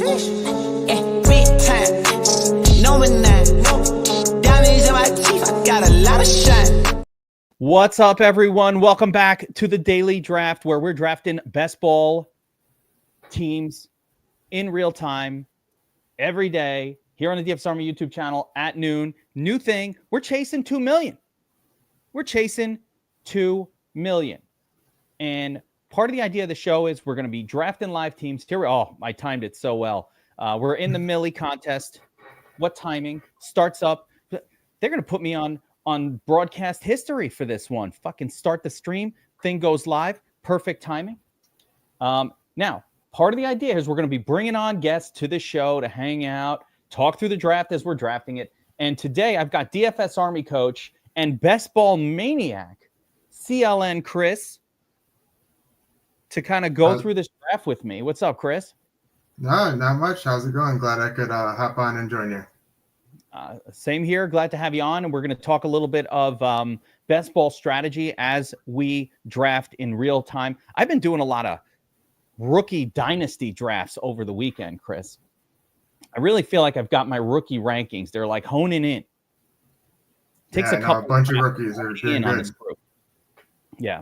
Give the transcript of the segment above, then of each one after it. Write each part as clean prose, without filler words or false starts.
Big time, knowing that. Diamonds in my teeth, I got a lot of shine. What's up, everyone? Welcome back to the Daily Draft, where we're drafting best ball teams in real time every day here on the DFS Army YouTube channel at noon. New thing, we're chasing 2 million. We're chasing 2 million. And part of the idea of the show is we're going to be drafting live teams. Here, I timed it so well. We're in the Millie contest. What timing? Starts up. They're going to put me on broadcast history for this one. Fucking start the stream. Thing goes live. Perfect timing. Now, part of the idea is we're going to be bringing on guests to the show to hang out, talk through the draft as we're drafting it. And today I've got DFS Army coach and best ball maniac, CLN Chris, to kind of go through this draft with me. What's up, Chris? No, not much. How's it going? Glad I could hop on and join you. Same here. Glad to have you on. And we're going to talk a little bit of best ball strategy as we draft in real time. I've been doing a lot of rookie dynasty drafts over the weekend, Chris. I really feel like I've got my rookie rankings. They're like honing in. Takes a bunch of rookies are doing on this group. Yeah.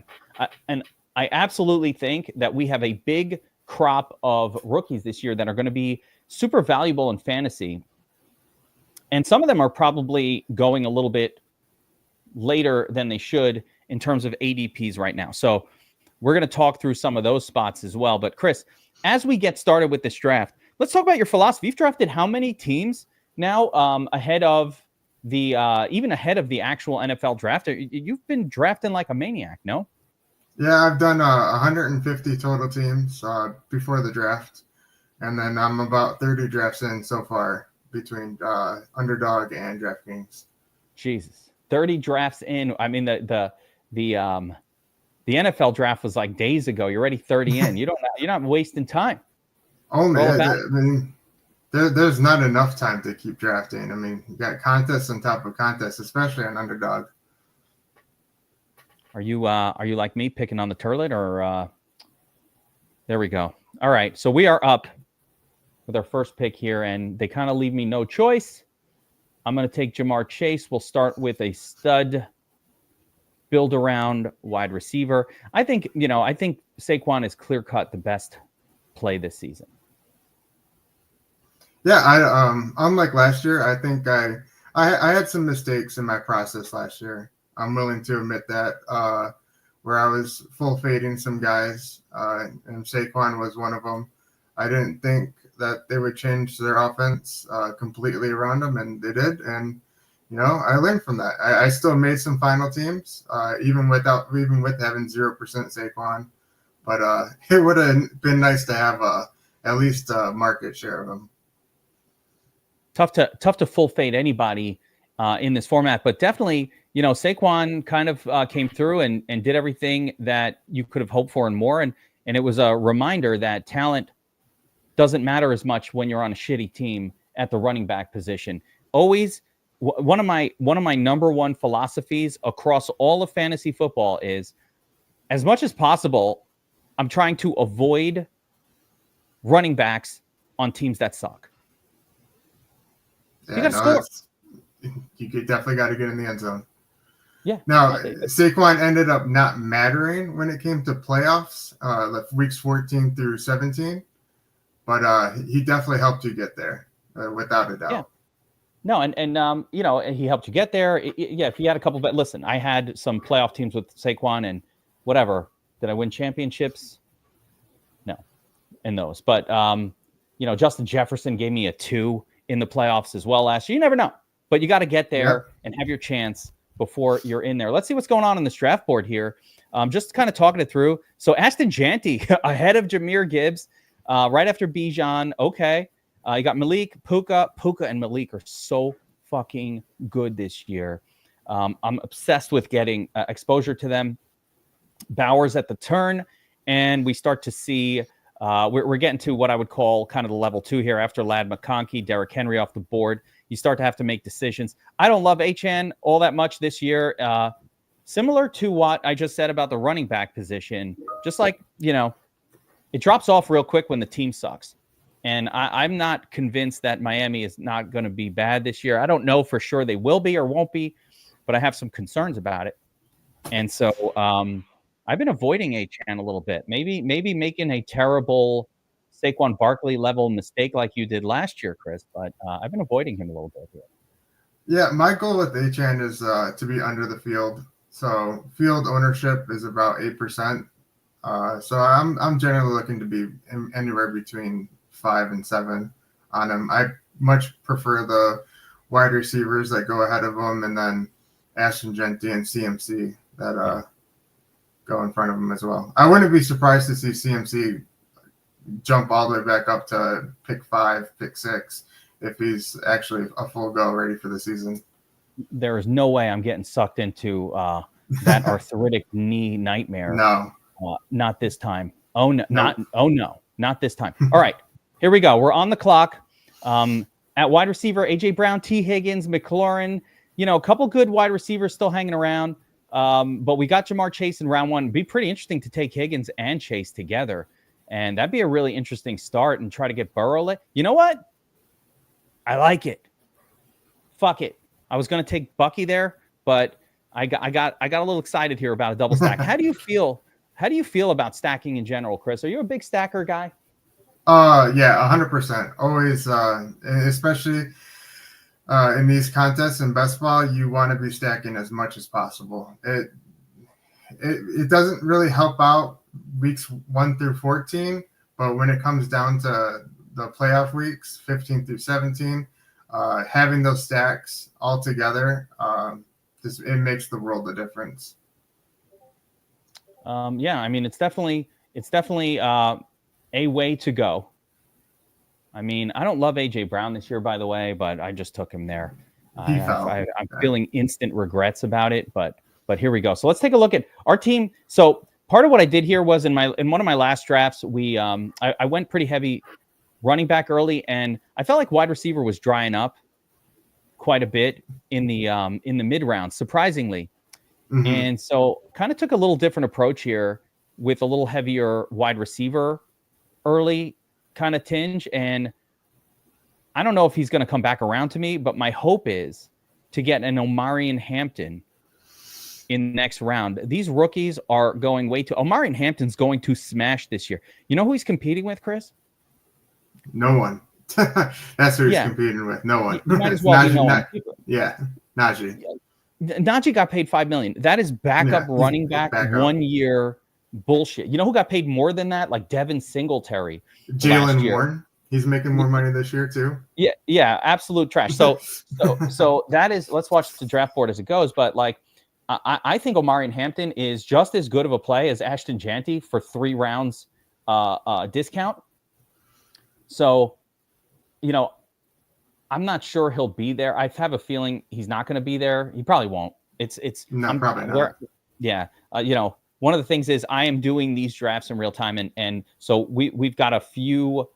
And I absolutely think that we have a big crop of rookies this year that are going to be super valuable in fantasy. And some of them are probably going a little bit later than they should in terms of ADPs right now. So we're going to talk through some of those spots as well. But Chris, as we get started with this draft, let's talk about your philosophy. You've drafted how many teams now ahead of the even ahead of the actual NFL draft? You've been drafting like a maniac, no? Yeah, I've done 150 total teams before the draft. And then I'm about 30 drafts in so far between Underdog and DraftKings. Jesus, 30 drafts in. I mean, the NFL draft was like days ago. You're already 30 in. You're not wasting time. There's not enough time to keep drafting. I mean, you got contests on top of contests, especially on Underdog. Are you like me picking on the turlet or there we go. All right. So we are up with our first pick here, and they kind of leave me no choice. I'm going to take Jamar Chase. We'll start with a stud build around wide receiver. I think Saquon is clear cut the best play this season. Yeah, unlike last year, I think I had some mistakes in my process last year. I'm willing to admit that, where I was full fading some guys, and Saquon was one of them. I didn't think that they would change their offense completely around them, and they did. And I learned from that. I still made some final teams, even with having 0% Saquon. But it would have been nice to have at least a market share of them. Tough to full fade anybody in this format, but definitely, Saquon kind of came through and did everything that you could have hoped for and more. And it was a reminder that talent doesn't matter as much when you're on a shitty team at the running back position. Always one of my number one philosophies across all of fantasy football is, as much as possible, I'm trying to avoid running backs on teams that suck. Yeah, you got to score. You definitely got to get in the end zone. Yeah. Now, Saquon ended up not mattering when it came to playoffs, like weeks 14 through 17, but he definitely helped you get there, without a doubt. Yeah. No, and he helped you get there. Yeah, if he had a couple, but listen, I had some playoff teams with Saquon and whatever. Did I win championships? No, in those. But Justin Jefferson gave me a 2 in the playoffs as well last year. You never know, but you got to get there and have your chance before you're in there. Let's see what's going on this draft board here. Just kind of talking it through. So Ashton Janty ahead of Jahmyr Gibbs, right after Bijan. Okay. You got Malik, Puka and Malik are so fucking good this year. I'm obsessed with getting exposure to them. Bowers at the turn, and we start to see we're getting to what I would call kind of the level 2 here after Ladd McConkey, Derrick Henry off the board. You start to have to make decisions. I don't love HN all that much this year. Similar to what I just said about the running back position, just like, it drops off real quick when the team sucks. And I'm not convinced that Miami is not going to be bad this year. I don't know for sure they will be or won't be, but I have some concerns about it. And so I've been avoiding Achane a little bit. Maybe making a terrible Saquon Barkley level mistake like you did last year, Chris. But I've been avoiding him a little bit here. Yeah, my goal with Achane is to be under the field. So field ownership is about 8%. So I'm generally looking to be anywhere between 5 and 7 on him. I much prefer the wide receivers that go ahead of him, and then Ashton Genty and CMC that go in front of him as well. I wouldn't be surprised to see CMC jump all the way back up to pick 5, pick 6 if he's actually a full go ready for the season. There is no way I'm getting sucked into that arthritic knee nightmare. No. Not this time. Oh no, not this time. All right, here we go. We're on the clock. At wide receiver, AJ Brown, T. Higgins, McLaurin. A couple good wide receivers still hanging around. But we got Jamar Chase in round 1. It'd be pretty interesting to take Higgins and Chase together, and that'd be a really interesting start and try to get Burrow. You know what? I like it. Fuck it. I was going to take Bucky there, but I got a little excited here about a double stack. How do you feel? How do you feel about stacking in general, Chris? Are you a big stacker guy? Yeah, 100%. Always, especially in these contests in best ball, you want to be stacking as much as possible. It doesn't really help out weeks 1 through 14, but when it comes down to the playoff weeks, 15 through 17, having those stacks all together, it makes the world a difference. Yeah, I mean, it's definitely a way to go. I mean, I don't love AJ Brown this year, by the way, but I just took him there. I'm feeling instant regrets about it, but here we go. So let's take a look at our team. So part of what I did here was in one of my last drafts, I went pretty heavy running back early, and I felt like wide receiver was drying up quite a bit in the mid round, surprisingly. Mm-hmm. And so kind of took a little different approach here with a little heavier wide receiver early kind of tinge. And I don't know if he's going to come back around to me, but my hope is to get an Omarion Hampton in the next round. These rookies are going way too. Omarion Hampton's going to smash this year. You know who he's competing with, Chris? No one. That's who he's competing with. No one. You might as well be no one. Yeah, Najee. Najee got paid $5 million. That is backup running back 1 year bullshit. You know who got paid more than that? Like Devin Singletary. Jalen Warren. He's making more money this year too. Yeah, absolute trash. So that is. Let's watch the draft board as it goes. But like, I think Omarion Hampton is just as good of a play as Ashton Genty for 3 rounds discount. So, I'm not sure he'll be there. I have a feeling he's not going to be there. He probably won't. Probably not. Yeah. One of the things is I am doing these drafts in real time. And so we've got a few,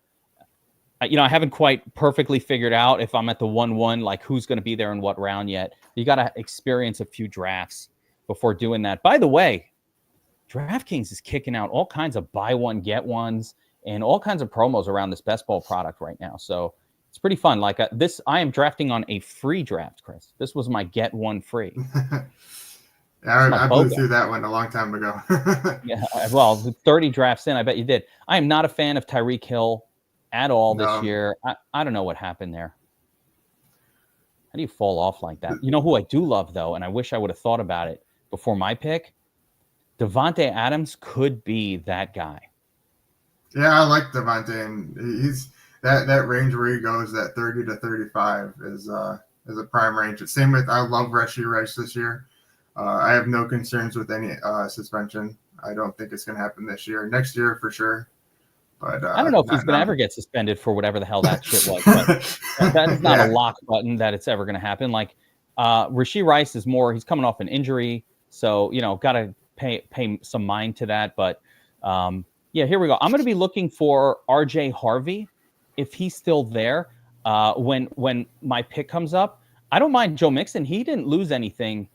I haven't quite perfectly figured out if I'm at the 1-1, like who's going to be there in what round yet. You got to experience a few drafts before doing that. By the way, DraftKings is kicking out all kinds of buy one, get ones and all kinds of promos around this best ball product right now. So it's pretty fun. Like this, I am drafting on a free draft, Chris. This was my get one free. I blew through that one a long time ago. Yeah, well, 30 drafts in, I bet you did. I am not a fan of Tyreek Hill at all this year. I don't know what happened there. How do you fall off like that? You know who I do love, though, and I wish I would have thought about it before my pick? Devontae Adams could be that guy. Yeah, I like Devontae, and he's that range where he goes, that 30 to 35 is a prime range. Same with, I love Rashee Rice this year. I have no concerns with any suspension. I don't think it's going to happen this year. Next year for sure. But I don't know if he's going to ever get suspended for whatever the hell that shit was. But that is not a lock button that it's ever going to happen. Like Rashee Rice is more, he's coming off an injury. So, got to pay some mind to that. But yeah, here we go. I'm going to be looking for RJ Harvey if he's still there when my pick comes up. I don't mind Joe Mixon. He didn't lose anything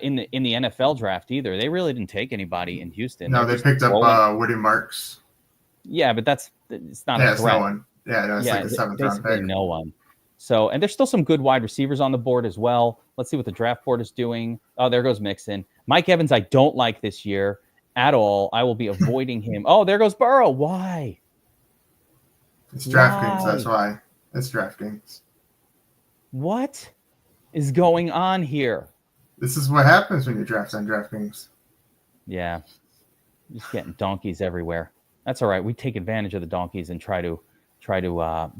in the NFL draft either. They really didn't take anybody in Houston. No, they picked up Woody Marks. Yeah, but it's not a threat. Yeah, no, it's like a seventh round basically pick. no one. So, and there's still some good wide receivers on the board as well. Let's see what the draft board is doing. Oh, there goes Mixon. Mike Evans, I don't like this year at all. I will be avoiding him. Oh, there goes Burrow. Why? It's DraftKings. That's why. It's DraftKings. What is going on here? This is what happens when you draft on DraftKings. Yeah, just getting donkeys everywhere. That's all right. We take advantage of the donkeys and try to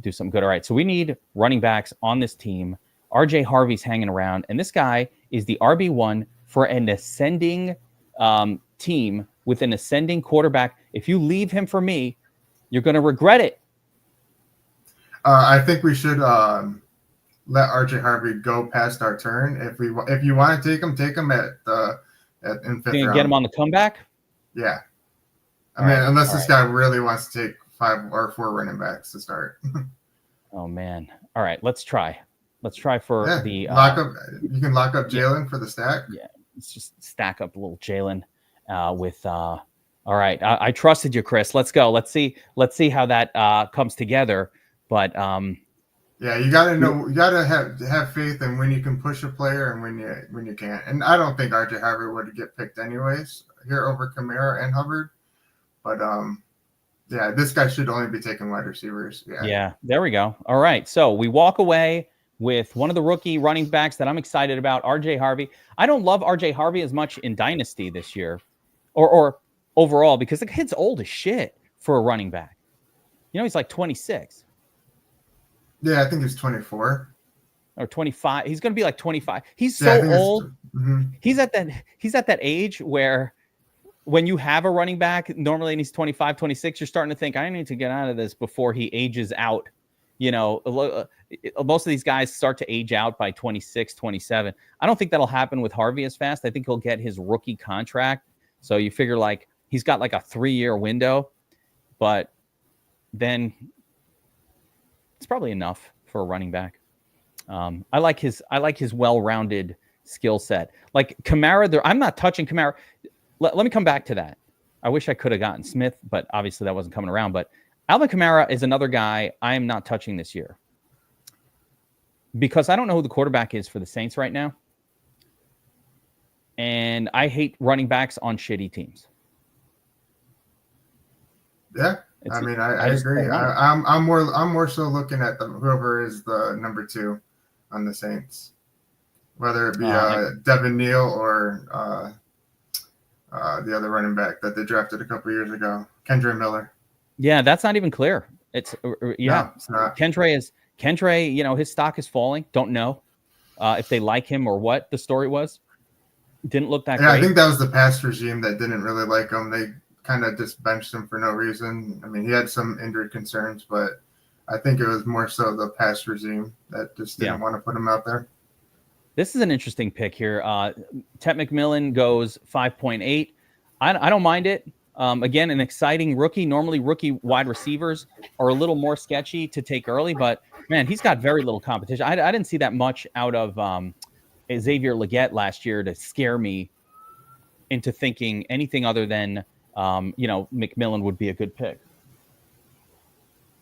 do some good. All right, so we need running backs on this team. RJ Harvey's hanging around, and this guy is the RB1 for an ascending team with an ascending quarterback. If you leave him for me, you're going to regret it. I think we should let RJ Harvey go past our turn. If you want to take him in fifth round. Get him on the comeback. Yeah, I All mean, right, unless this guy really wants to take 5 or 4 running backs to start. Oh man! All right, let's try. Let's try for the lock up. You can lock up Jalen for the stack. Yeah, let's just stack up a little Jalen with. All right, I trusted you, Chris. Let's go. Let's see how that comes together. But yeah, you got to know. You got to have faith in when you can push a player and when you can't. And I don't think RJ Harvey would get picked anyways here over Kamara and Hubbard. But yeah, this guy should only be taking wide receivers. Yeah, there we go. All right, so we walk away with one of the rookie running backs that I'm excited about, RJ Harvey. I don't love RJ Harvey as much in Dynasty this year, or overall, because the kid's old as shit for a running back. You know, he's like 26. Yeah, I think he's 24 or 25. He's going to be like 25. He's so old. Mm-hmm. He's at that age where when you have a running back normally and he's 25, 26, you're starting to think, I need to get out of this before he ages out. You know, most of these guys start to age out by 26, 27. I don't think that'll happen with Harvey as fast. I think he'll get his rookie contract. So you figure like he's got like a 3-year window, but then it's probably enough for a running back. I like his well-rounded skill set. Like Kamara, I'm not touching Kamara. Let me come back to that. I wish I could have gotten Smith, but obviously that wasn't coming around. But Alvin Kamara is another guy I am not touching this year because I don't know who the quarterback is for the Saints right now. And I hate running backs on shitty teams. Yeah. I mean, I agree. I'm more so looking at whoever is the number 2 on the Saints, whether it be Devin Neal or the other running back that they drafted a couple years ago, Kendre Miller. Yeah, that's not even clear. It's No, it's not. Kendre. You know, his stock is falling. Don't know if they like him or what the story was. Didn't look that great. I think that was the past regime that didn't really like him. They kind of just benched him for no reason. I mean, he had some injury concerns, but I think it was more so the past regime that just didn't want to put him out there. This is an interesting pick here. Tet McMillan goes 5.8. I don't mind it. Again, an exciting rookie. Normally, rookie wide receivers are a little more sketchy to take early, but man, he's got very little competition. I didn't see that much out of Xavier Legette last year to scare me into thinking anything other than McMillan would be a good pick.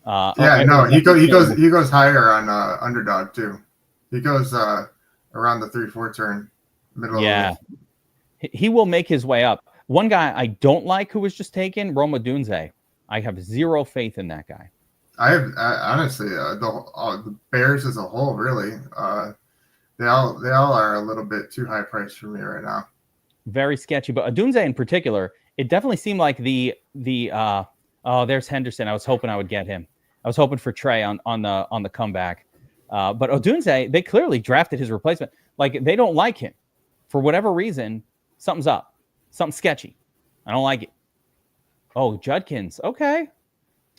He goes higher on underdog too. He goes around the 3-4 turn, middle. Yeah, he will make his way up. One guy I don't like who was just taken, Roma Dunze. I have zero faith in that guy. I have honestly the Bears as a whole really. They all are a little bit too high priced for me right now. Very sketchy, but Odunze in particular, it definitely seemed like there's Henderson. I was hoping I would get him. I was hoping for Trey on the comeback. But Odunze, they clearly drafted his replacement. Like they don't like him for whatever reason. Something's up. Something sketchy. I don't like it. Oh, Judkins. Okay.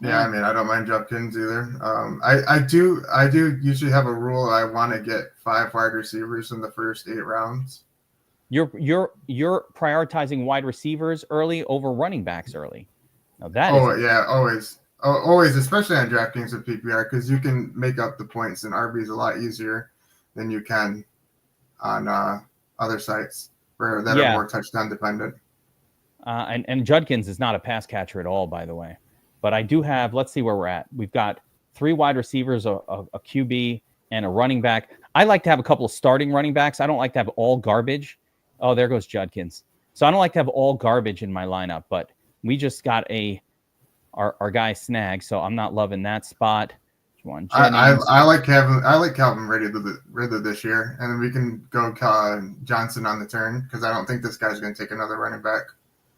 Yeah, I mean, I don't mind Judkins either. I do usually have a rule. I want to get 5 wide receivers in the first 8 rounds. You're prioritizing wide receivers early over running backs early. Now that always, especially on DraftKings with PPR, because you can make up the points in RBs a lot easier than you can on other sites that are more touchdown dependent. And Judkins is not a pass catcher at all, by the way. But I do have. Let's see where we're at. We've got 3 wide receivers, a QB, and a running back. I like to have a couple of starting running backs. I don't like to have all garbage. Oh, there goes Judkins. So I don't like to have all garbage in my lineup, but we just got our guy Snag, so I'm not loving that spot. I like Calvin Ridley this year, and then we can go Johnson on the turn because I don't think this guy's going to take another running back.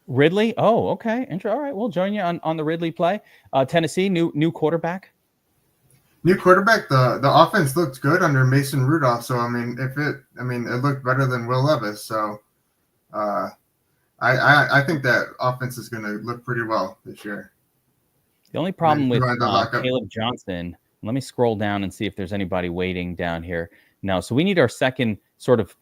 Ridley? Oh, okay. All right, we'll join you on the Ridley play. Tennessee, new quarterback. New quarterback. The offense looked good under Mason Rudolph, so it looked better than Will Levis. So, I think that offense is going to look pretty well this year. The only problem with Caleb Johnson. Let me scroll down and see if there's anybody waiting down here. No, so we need our second sort of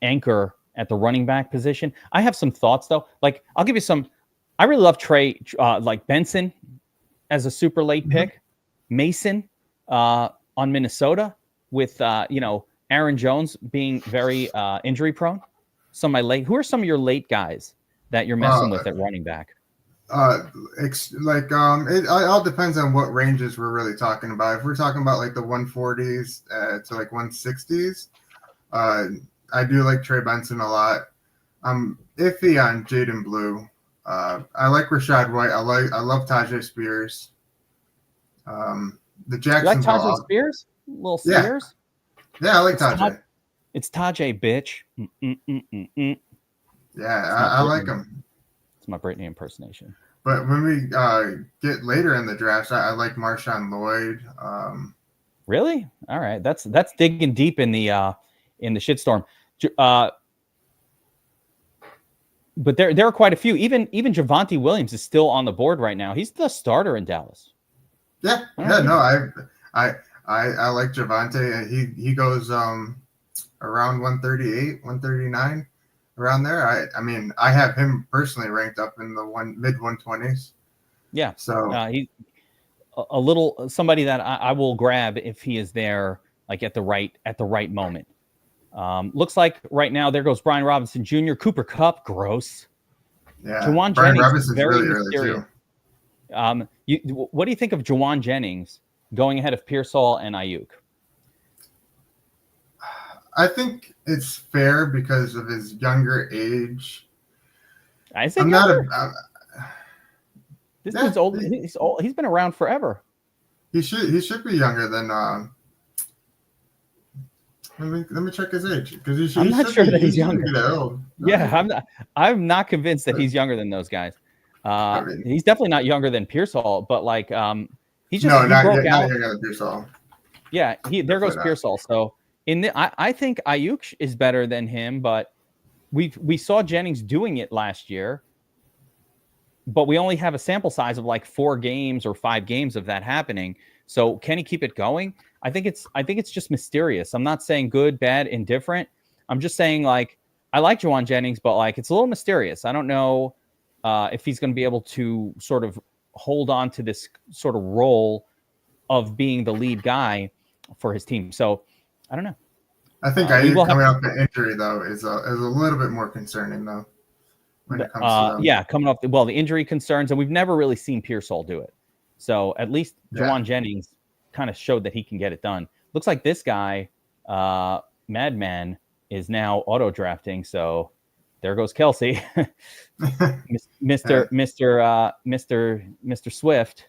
anchor at the running back position. I have some thoughts though. Like I'll give you some. I really love Trey, like Benson, as a super late pick. Mason on Minnesota with Aaron Jones being very injury prone. Some of my late. Who are some of your late guys that you're messing with at running back? It all depends on what ranges we're really talking about. If we're talking about like the 140s to like 160s, I do like Trey Benson a lot. I'm iffy on Jaden Blue. I like Rashad White. I love Tajay Spears. The Jackson. You like Tajay Spears? Little Spears? Yeah, I like Tajay. It's Tajay, bitch. Yeah, I like him. It's my Britney impersonation. But when we get later in the draft, I like Marshawn Lloyd. Really? All right. That's digging deep in the shitstorm. But there are quite a few. Even Javonte Williams is still on the board right now. He's the starter in Dallas. Yeah. No, I like Javonte. He goes around 138, 139. Around there, I have him personally ranked up in the mid 120s. Yeah, so he's a little somebody that I will grab if he is there, like at the right moment. Looks like right now there goes Brian Robinson Jr., Cooper Kupp, gross. Yeah, Juwan Brian Jennings Robinson's very really mysterious. early too. What do you think of Juwan Jennings going ahead of Pearsall and Ayuk? I think it's fair because of his younger age. This dude's old. He's old. He's been around forever. He should be younger than. Let me check his age because I'm not sure that he's younger. No. Yeah, I'm not convinced that he's younger than those guys. He's definitely not younger than Pearsall, but like he's just not younger than Pearsall. Yeah, there goes Pearsall. So. I think Ayuk is better than him, but we saw Jennings doing it last year, but we only have a sample size of like 4 games or 5 games of that happening. So can he keep it going? I think it's just mysterious. I'm not saying good, bad, indifferent. I'm just saying like I like Juwan Jennings, but like it's a little mysterious. I don't know if he's going to be able to sort of hold on to this sort of role of being the lead guy for his team. So. I don't know. I think Ayuk coming off the injury though is a little bit more concerning though. When it comes to them. Coming off the injury concerns, and we've never really seen Pearsall do it. So at least Juwan Jennings kind of showed that he can get it done. Looks like this guy, Madman, is auto drafting. So there goes Kelsey, Mr. Swift.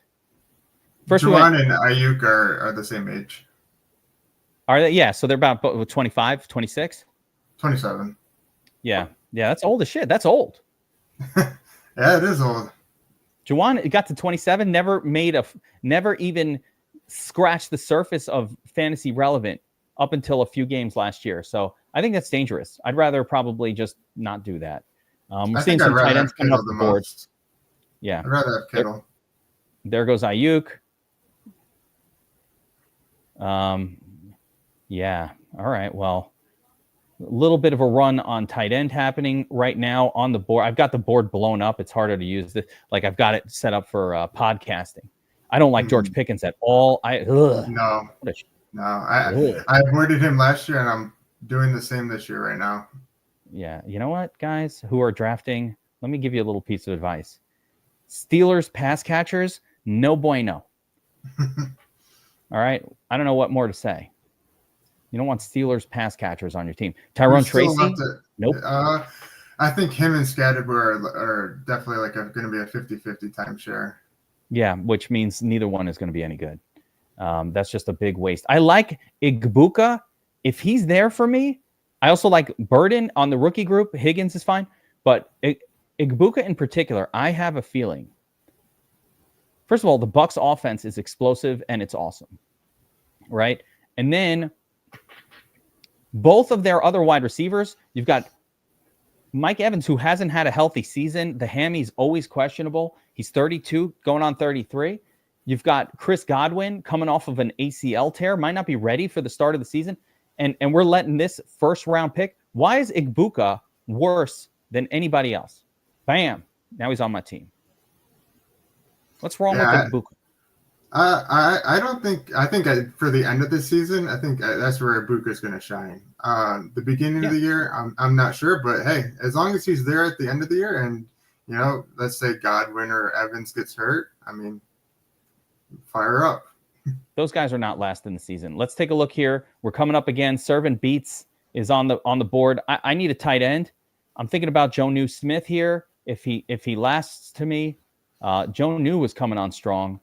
First, Juwan and Ayuk are the same age. Are they? Yeah, so they're about 25, 26? 27. Yeah, that's old as shit. That's old. Yeah, it is old. Juwan got to 27, never even scratched the surface of fantasy relevant up until a few games last year. So I think that's dangerous. I'd rather probably just not do that. We're seeing some tight ends coming off the board. Yeah. I'd rather have Kittle. There goes Ayuk. Yeah. All right. Well, a little bit of a run on tight end happening right now on the board. I've got the board blown up. It's harder to use this. Like I've got it set up for podcasting. I don't like George Pickens at all. No. I avoided him last year, and I'm doing the same this year right now. Yeah. You know what, guys who are drafting? Let me give you a little piece of advice. Steelers pass catchers, no bueno. All right. I don't know what more to say. You don't want Steelers pass catchers on your team. Tyrone Tracy? Nope. I think him and Scatterbury are definitely like going to be a 50-50 timeshare. Yeah, which means neither one is going to be any good. That's just a big waste. I like Igbuka. If he's there for me, I also like Burden on the rookie group. Higgins is fine. But Igbuka in particular, I have a feeling. First of all, the Bucs offense is explosive and it's awesome. Right? And then both of their other wide receivers, you've got Mike Evans, who hasn't had a healthy season. The hammy's always questionable. He's 32, going on 33. You've got Chris Godwin coming off of an ACL tear, might not be ready for the start of the season. And we're letting this first-round pick. Why is Igbuka worse than anybody else? Bam. Now he's on my team. What's wrong with Igbuka? I don't think. I think for the end of the season, I think that's where Ibuka's going to shine. The beginning of the year, I'm not sure, but hey, as long as he's there at the end of the year, and let's say Godwin or Evans gets hurt, I mean, fire up. Those guys are not last in the season. Let's take a look here. We're coming up again. Servant Beats is on the board. I need a tight end. I'm thinking about Jonnu Smith here. If he lasts to me, Jonnu was coming on strong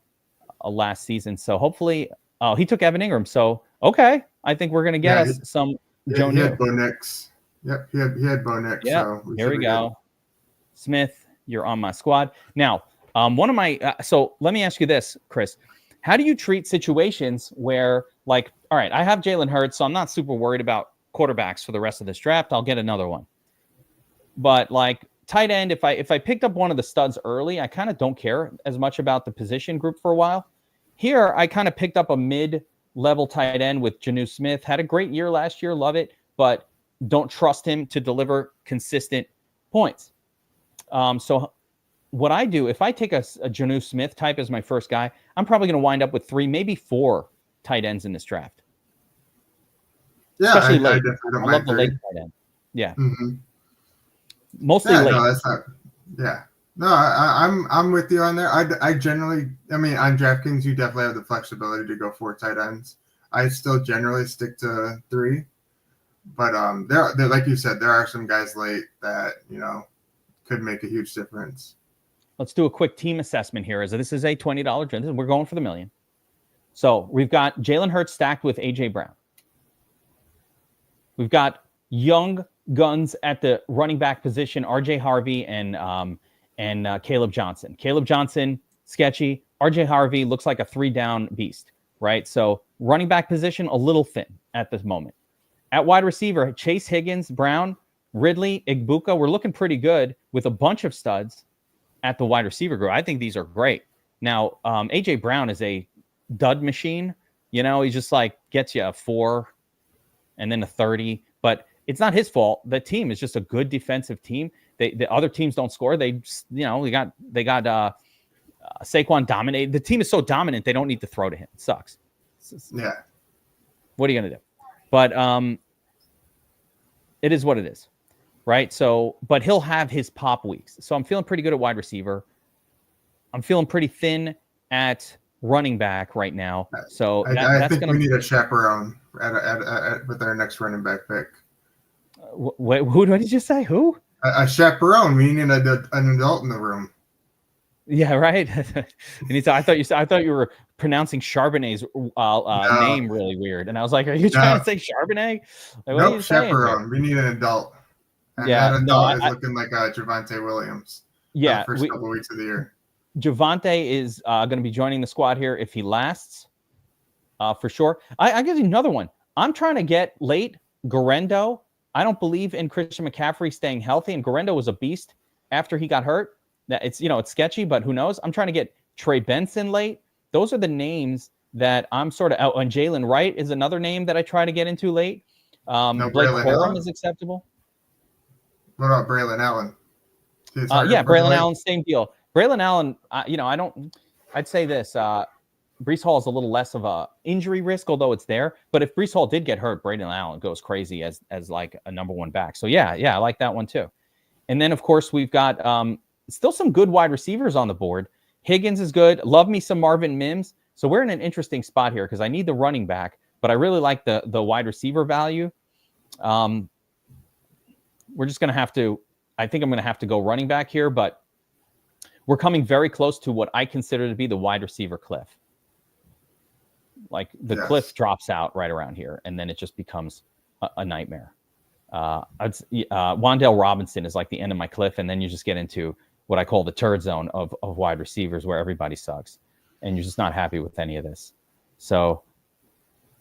last season. So hopefully, he took Evan Ingram. So okay, I think we're gonna get us some Jonnu. He had Bo Nix. Yep, he had Bo Nix. Yeah, so here we go. Good. Smith, you're on my squad now. One of my so let me ask you this, Chris. How do you treat situations where, like, all right, I have Jalen Hurts, so I'm not super worried about quarterbacks for the rest of this draft. I'll get another one. But like tight end, if I picked up one of the studs early, I kind of don't care as much about the position group for a while. Here, I kind of picked up a mid-level tight end with Jonnu Smith. Had a great year last year, love it, but don't trust him to deliver consistent points. So what I do, if I take a Jonnu Smith type as my first guy, I'm probably going to wind up with 3, maybe 4 tight ends in this draft. Yeah, especially late. I love the late tight end. Yeah, mostly late. No, that's not. Yeah, no, I'm with you on there. I generally, I mean, on DraftKings, you definitely have the flexibility to go 4 tight ends. I still generally stick to 3, but there, like you said, there are some guys late that could make a huge difference. Let's do a quick team assessment here. This is a $20 draft. We're going for the million. So we've got Jalen Hurts stacked with A.J. Brown. We've got young guns at the running back position, R.J. Harvey and Caleb Johnson. Caleb Johnson, sketchy. R.J. Harvey looks like a 3-down beast, right? So running back position, a little thin at this moment. At wide receiver, Chase Higgins, Brown, Ridley, Igbuka. We're looking pretty good with a bunch of studs at the wide receiver group. I think these are great. Now, A.J. Brown is a dud machine. He just like gets you a 4 and then a 30. But it's not his fault. The team is just a good defensive team. The other teams don't score. They got Saquon dominated. The team is so dominant they don't need to throw to him. It sucks. Yeah. What are you gonna do? But it is what it is. Right. So, but he'll have his pop weeks. So I'm feeling pretty good at wide receiver. I'm feeling pretty thin at running back right now. So I think we need a chaperone with our next running back pick. Wait, what did you say? Who? A chaperone, meaning an adult in the room. Yeah, right. I thought you were pronouncing Charbonnet's name really weird, and I was like, "Are you trying to say Charbonnet?" Like, nope, chaperone. We need an adult. And that adult is looking like Javonte Williams. Yeah, the first couple weeks of the year. Javonte is going to be joining the squad here if he lasts, for sure. I give you another one. I'm trying to get late Garendo. I don't believe in Christian McCaffrey staying healthy, and Garendo was a beast after he got hurt. That it's sketchy, but who knows? I'm trying to get Trey Benson late. Those are the names that I'm sort of out. And Jalen Wright is another name that I try to get into late. Blake Corum is acceptable. What about Braylon Allen? Braylon Allen, same deal. Braylon Allen, I'd say this. Breece Hall is a little less of a injury risk, although it's there. But if Breece Hall did get hurt, Braylon Allen goes crazy as like a number 1 back. So yeah, I like that one too. And then of course we've got still some good wide receivers on the board. Higgins is good. Love me some Marvin Mims. So we're in an interesting spot here because I need the running back, but I really like the wide receiver value. We're just going to have to, I think I'm going to have to go running back here, but we're coming very close to what I consider to be the wide receiver cliff. Like the cliff drops out right around here, and then it just becomes a nightmare. Wan'Dale Robinson is like the end of my cliff, and then you just get into what I call the turd zone of wide receivers where everybody sucks, and you're just not happy with any of this. So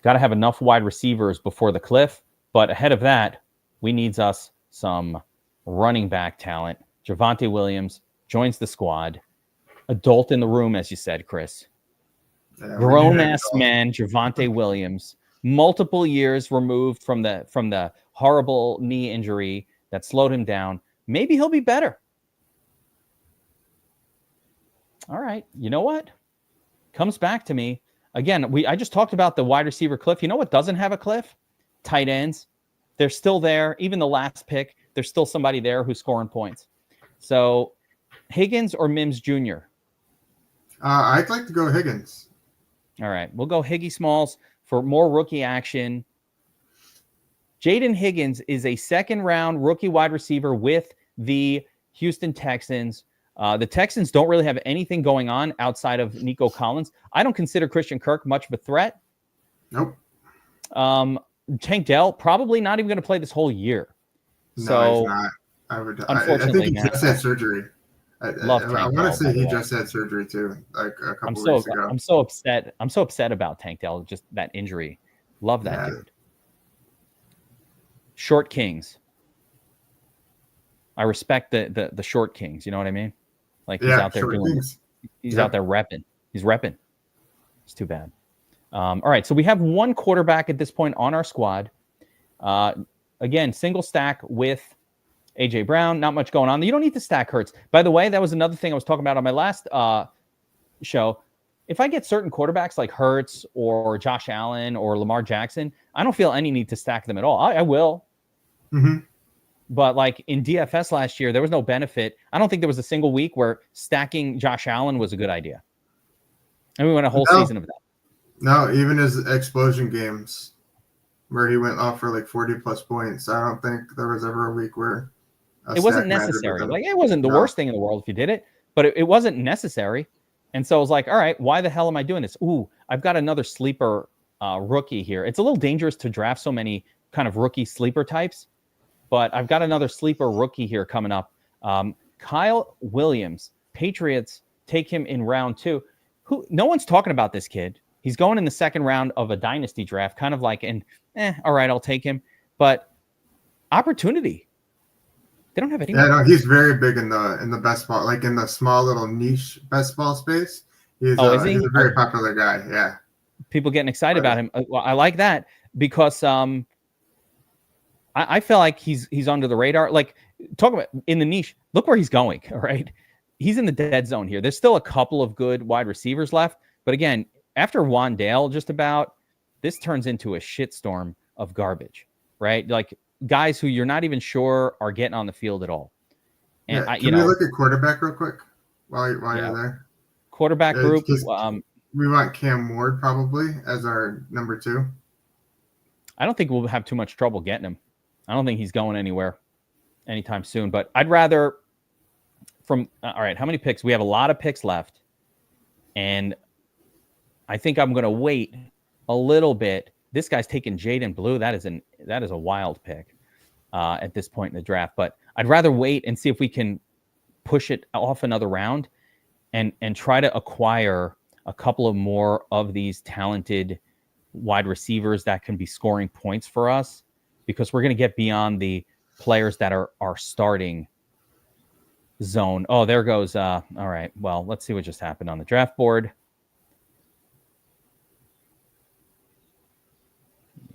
got to have enough wide receivers before the cliff, but ahead of that, we needs us some running back talent. Javonte Williams joins the squad. Adult in the room, as you said, Chris. Yeah, grown-ass man, Javonte Williams, multiple years removed from the horrible knee injury that slowed him down. Maybe he'll be better. All right. You know what? Comes back to me. Again, I just talked about the wide receiver cliff. You know what doesn't have a cliff? Tight ends. They're still there. Even the last pick, there's still somebody there who's scoring points. So Higgins or Mims Jr.? I'd like to go Higgins. All right. We'll go Higgy Smalls for more rookie action. Jaden Higgins is a second-round rookie wide receiver with the Houston Texans. The Texans don't really have anything going on outside of Nico Collins. I don't consider Christian Kirk much of a threat. Nope. Tank Dell probably not even going to play this whole year. No, he's not. Unfortunately, I think he just had surgery. I want to say he just had surgery too, like a couple weeks ago. I'm so upset. I'm so upset about Tank Dell. Just that injury. Love that dude. Short Kings. I respect the short Kings. You know what I mean? Like he's out there doing. Kings. He's out there repping. He's repping. It's too bad. All right, so we have one quarterback at this point on our squad. Again, single stack with A.J. Brown. Not much going on. You don't need to stack Hurts. By the way, that was another thing I was talking about on my last show. If I get certain quarterbacks like Hurts or Josh Allen or Lamar Jackson, I don't feel any need to stack them at all. I will. Mm-hmm. But like in DFS last year, there was no benefit. I don't think there was a single week where stacking Josh Allen was a good idea. And we went a whole season of that. No, even his explosion games where he went off for like 40+ points. I don't think there was ever a week where it wasn't necessary. Like it wasn't the worst thing in the world if you did it, but it wasn't necessary. And so I was like, all right, why the hell am I doing this? Ooh, I've got another sleeper rookie here. It's a little dangerous to draft so many kind of rookie sleeper types, but I've got another sleeper rookie here coming up. Kyle Williams, Patriots take him in round 2. No one's talking about this kid. He's going in the second round of a dynasty draft, kind of like all right, I'll take him. But opportunity. They don't have any. Yeah, no, he's very big in the best ball, like in the small little niche best ball space. He's a very popular guy. Yeah. People getting excited about him. Well, I like that because I feel like he's under the radar. Like talk about in the niche. Look where he's going. All right. He's in the dead zone here. There's still a couple of good wide receivers left. But again, after Wan'Dale, just about, this turns into a shitstorm of garbage, right? Like guys who you're not even sure are getting on the field at all. And can we look at quarterback real quick while you're there? Quarterback group. We want Cam Ward probably as our number 2. I don't think we'll have too much trouble getting him. I don't think he's going anywhere anytime soon. But I'd rather all right, how many picks? We have a lot of picks left. And I think I'm going to wait a little bit. This guy's taking Jaden Blue. That is a wild pick at this point in the draft. But I'd rather wait and see if we can push it off another round and try to acquire a couple of more of these talented wide receivers that can be scoring points for us, because we're going to get beyond the players that are starting zone. Oh, there goes. All right. Well, let's see what just happened on the draft board.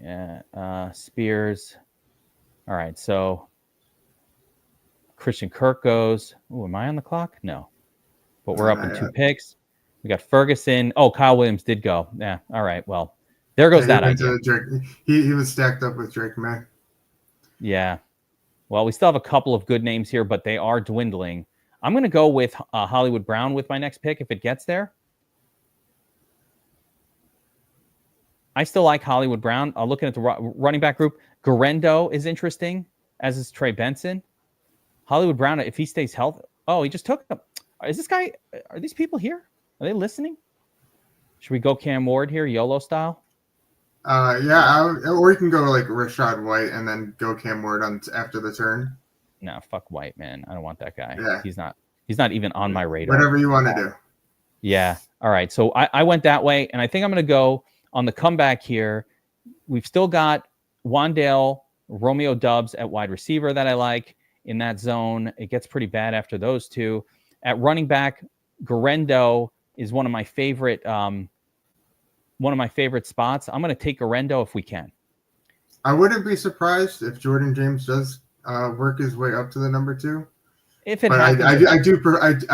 Yeah, Spears. All right, so Christian Kirk goes. Oh, am I on the clock? No, but we're up in 2 picks. We got Ferguson. Oh, Kyle Williams did go. Yeah, all right. Well, there goes that idea. He was stacked up with Drake May. Yeah. Well, we still have a couple of good names here, but they are dwindling. I'm going to go with Hollywood Brown with my next pick if it gets there. I still like Hollywood Brown. Looking at the running back group, Garendo is interesting, as is Trey Benson. Hollywood Brown, if he stays healthy. Oh, he just took him. Is this guy? Are these people here? Are they listening? Should we go Cam Ward here, YOLO style? Or you can go like Rashad White and then go Cam Ward after the turn. No, fuck White, man. I don't want that guy. Yeah. He's not even on my radar. Whatever you want to do. Yeah. All right. So I went that way, and I think I'm going to go on the comeback here. We've still got Wandale, Romeo Dubs at wide receiver that I like in that zone. It gets pretty bad after those two. At running back, Garendo is one of my favorite spots. I'm going to take Garendo if we can. I wouldn't be surprised if Jordan James does work his way up to the number 2. If it but happens, I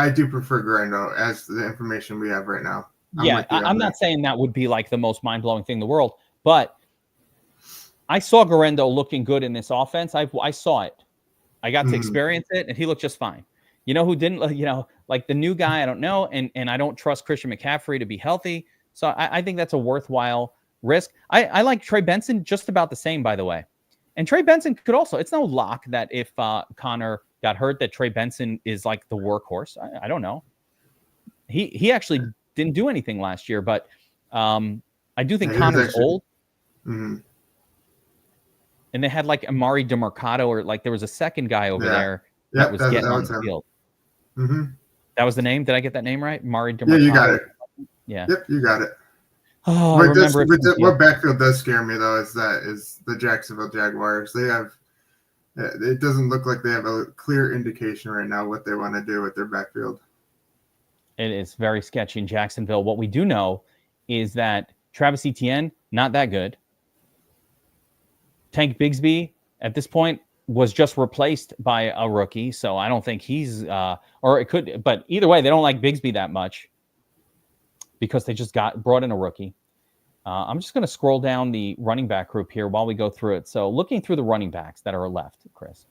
do prefer Garendo as the information we have right now. I'm not saying that would be like the most mind-blowing thing in the world, but I saw Garendo looking good in this offense. I saw it. I got to experience it, and he looked just fine. You know who didn't? You know, like the new guy, I don't know, and I don't trust Christian McCaffrey to be healthy. So I think that's a worthwhile risk. I like Trey Benson just about the same, by the way. And Trey Benson could also, it's no lock that if Connor got hurt, that Trey Benson is like the workhorse. I don't know. He actually didn't do anything last year, but I do think Connor's old. Mm-hmm. And they had like Amari DeMarcado, or like there was a second guy over there that was getting on the field. Mm-hmm. That was the name. Did I get that name right? Amari DeMarcado. Yeah, you got it. Yeah. Yep, you got it. Oh, what backfield does scare me though is the Jacksonville Jaguars. They have, it doesn't look like they have a clear indication right now what they want to do with their backfield. It is very sketchy in Jacksonville. What we do know is that Travis Etienne, not that good. Tank Bigsby at this point was just replaced by a rookie, so I don't think he's or it could, but either way, they don't like Bigsby that much because they just brought in a rookie. I'm just going to scroll down the running back group here while we go through it. So looking through the running backs that are left, Chris,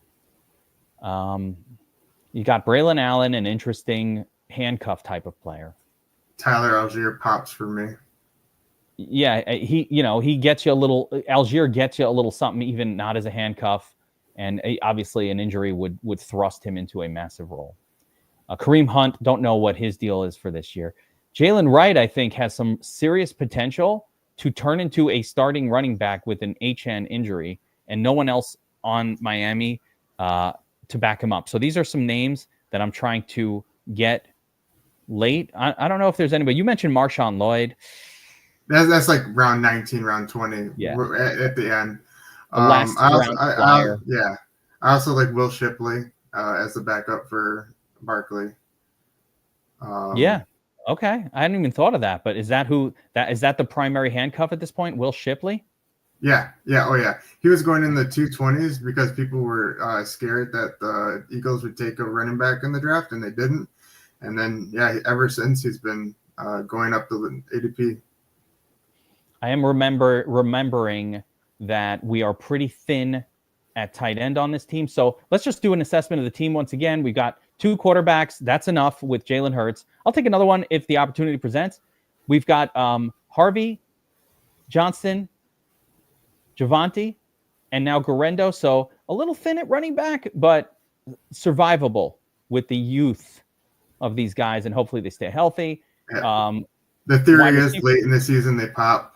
you got Braylon Allen, an interesting handcuff type of player. Tyler Algier pops for me. Yeah, he gets you a little. Algier gets you a little something, even not as a handcuff, and obviously an injury would thrust him into a massive role. Kareem Hunt, don't know what his deal is for this year. Jalen Wright, I think, has some serious potential to turn into a starting running back with an HN injury, and no one else on Miami to back him up. So these are some names that I'm trying to get late. I don't know if there's anybody. You mentioned Marshawn Lloyd. That's like round 19, round 20 at the end. I also like Will Shipley as the backup for Barkley. Okay. I hadn't even thought of that, but is that the primary handcuff at this point? Will Shipley? Yeah. Oh yeah. He was going in the 220s because people were scared that the Eagles would take a running back in the draft, and they didn't. And then, ever since he's been going up the ADP. I am remembering that we are pretty thin at tight end on this team. So let's just do an assessment of the team once again. We've got 2 quarterbacks. That's enough with Jalen Hurts. I'll take another one if the opportunity presents. We've got Harvey, Johnston, Javonte, and now Garendo. So a little thin at running back, but survivable with the youth of these guys, and hopefully they stay healthy. Yeah. The theory is late in the season they pop.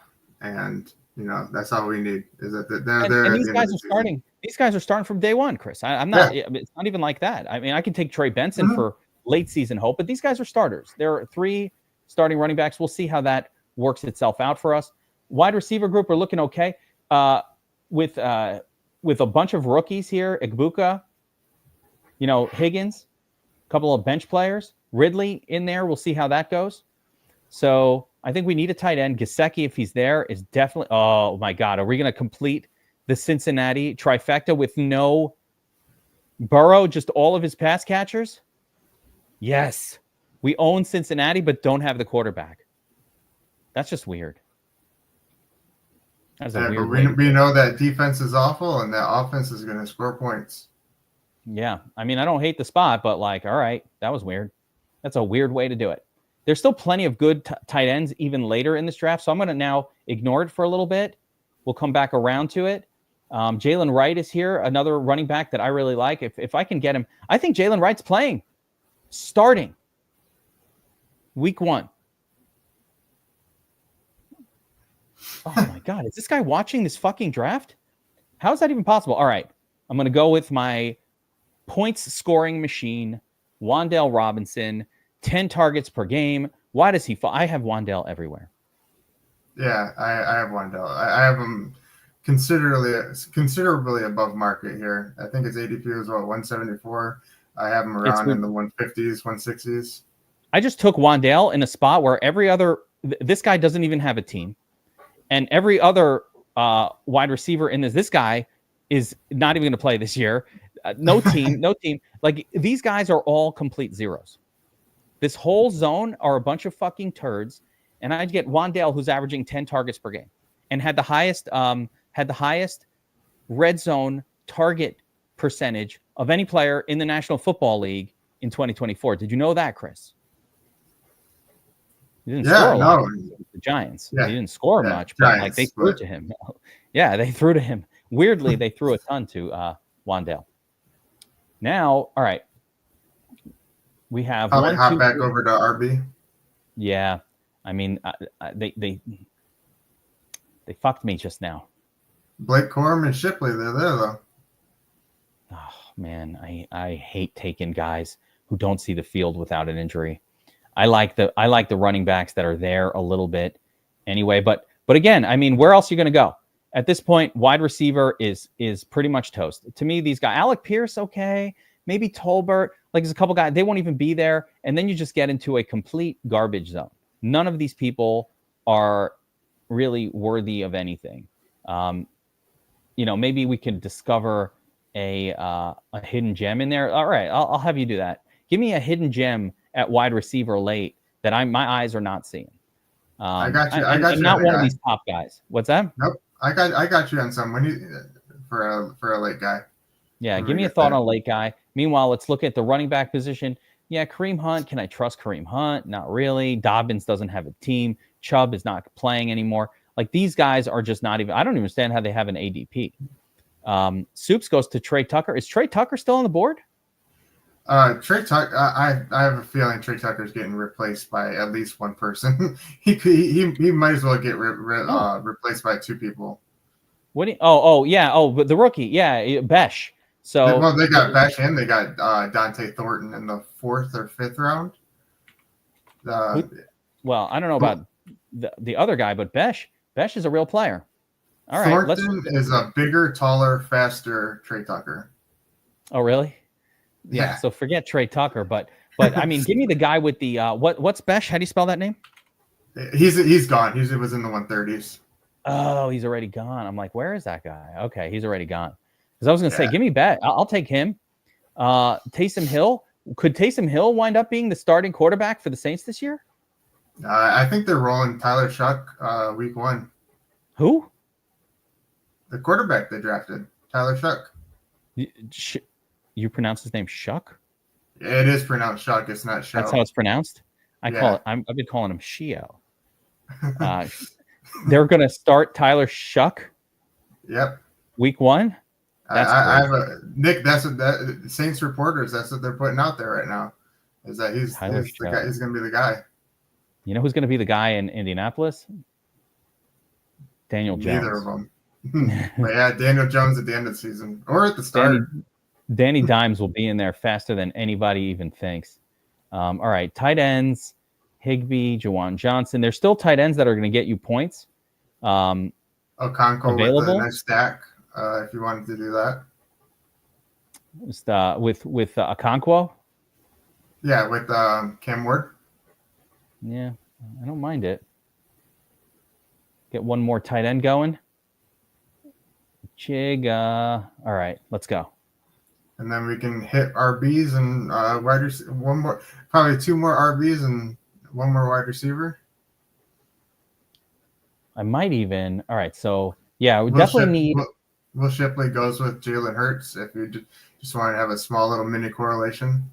And that's all we need is that they're and these guys are starting. These guys are starting from day one, Chris. I'm not. Yeah. It's not even like that. I mean, I can take Trey Benson for late season hope, but these guys are starters. There are 3 starting running backs. We'll see how that works itself out for us. Wide receiver group are looking okay. With a bunch of rookies here, Igbuka, Higgins, a couple of bench players, Ridley in there. We'll see how that goes. So I think we need a tight end. Gesicki, if he's there, is definitely. Oh my God, are we going to complete the Cincinnati trifecta with no Burrow, just all of his pass catchers? Yes, we own Cincinnati, but don't have the quarterback. That's just weird. That's a weird. But we know that defense is awful, and that offense is going to score points. Yeah, I mean, I don't hate the spot, but all right, that was weird. That's a weird way to do it. there's still plenty of good tight ends even later in this draft. So I'm going to now ignore it for a little bit. We'll come back around to it. Jalen Wright is here, another running back that I really like. If I can get him, I think Jalen Wright's playing, starting week 1. Oh my God, is this guy watching this fucking draft? How is that even possible? All right, I'm going to go with my points scoring machine, Wan'Dale Robinson, 10 targets per game. Why does he fall? I have Wan'Dale everywhere. Yeah, I have Wan'Dale. I have him considerably above market here. I think his ADP was 174. I have him around in the 150s, 160s. I just took Wan'Dale in a spot where this guy doesn't even have a team, and every other wide receiver in this guy is not even going to play this year. No team. Like, these guys are all complete zeros. This whole zone are a bunch of fucking turds, and I'd get Wan'Dale, who's averaging 10 targets per game, and had the highest red zone target percentage of any player in the National Football League in 2024. Did you know that, Chris? He didn't score a lot with the Giants. Yeah. He didn't score much, but Giants, they threw to him. Yeah, they threw to him. Weirdly, they threw a ton to Wan'Dale. Now, all right. We have hop back over to RB. Yeah, I mean, they fucked me just now. Blake Corum and Shipley, they're there though. Oh man, I hate taking guys who don't see the field without an injury. I like the running backs that are there a little bit anyway. But again, I mean, where else are you going to go at this point? Wide receiver is pretty much toast to me. These guys, Alec Pierce, okay. Maybe Tolbert, like there's a couple guys, they won't even be there. And then you just get into a complete garbage zone. None of these people are really worthy of anything. Maybe we can discover a hidden gem in there. All right, I'll have you do that. Give me a hidden gem at wide receiver late that my eyes are not seeing. I got you. I'm not one of these top guys. What's that? Nope. I got you on some for a late guy. Yeah, give me a thought on a late guy. Meanwhile, let's look at the running back position. Yeah, Kareem Hunt. Can I trust Kareem Hunt? Not really. Dobbins doesn't have a team. Chubb is not playing anymore. Like, these guys are just not even. I don't even understand how they have an ADP. Soups goes to Trey Tucker. Is Trey Tucker still on the board? Trey Tucker. I have a feeling Trey Tucker's getting replaced by at least one person. he might as well get replaced by 2 people. What? But the rookie. Yeah, Besh. So they got Besh and they got Dante Thornton in the 4th or 5th round. Well, I don't know about the other guy, but Besh is a real player. All right, Thornton is a bigger, taller, faster Trey Tucker. Oh, really? Yeah. So forget Trey Tucker, but I mean, give me the guy with the what's Besh? How do you spell that name? He's gone. He was in the 130s. Oh, he's already gone. I'm like, where is that guy? Okay, he's already gone. Because I was going to say, give me Bet. I'll take him. Taysom Hill. Could Taysom Hill wind up being the starting quarterback for the Saints this year? I think they're rolling Tyler Shuck week 1. Who? The quarterback they drafted, Tyler Shuck. You pronounce his name Shuck? It is pronounced Shuck. It's not Shuck. That's how it's pronounced? I've been calling him Shio. They're going to start Tyler Shuck? Yep. Week 1? I have Nick. That's what Saints reporters. That's what they're putting out there right now. Is that he's the guy? He's going to be the guy. You know who's going to be the guy in Indianapolis? Daniel Jones. Neither of them. But yeah, Daniel Jones at the end of the season or at the start. Danny Dimes will be in there faster than anybody even thinks. All right, tight ends: Higbee, Juwan Johnson. There's still tight ends that are going to get you points. Okonkwo available with a nice stack. If you wanted to do that. Just, with Okonkwo? Yeah, with Cam Ward. Yeah, I don't mind it. Get one more tight end going. Chig. All right, let's go. And then we can hit RBs and wide receiver. One more, probably 2 more RBs and 1 more wide receiver. I might even. All right, so yeah, we definitely need. Will Shipley goes with Jalen Hurts if you just want to have a small little mini correlation.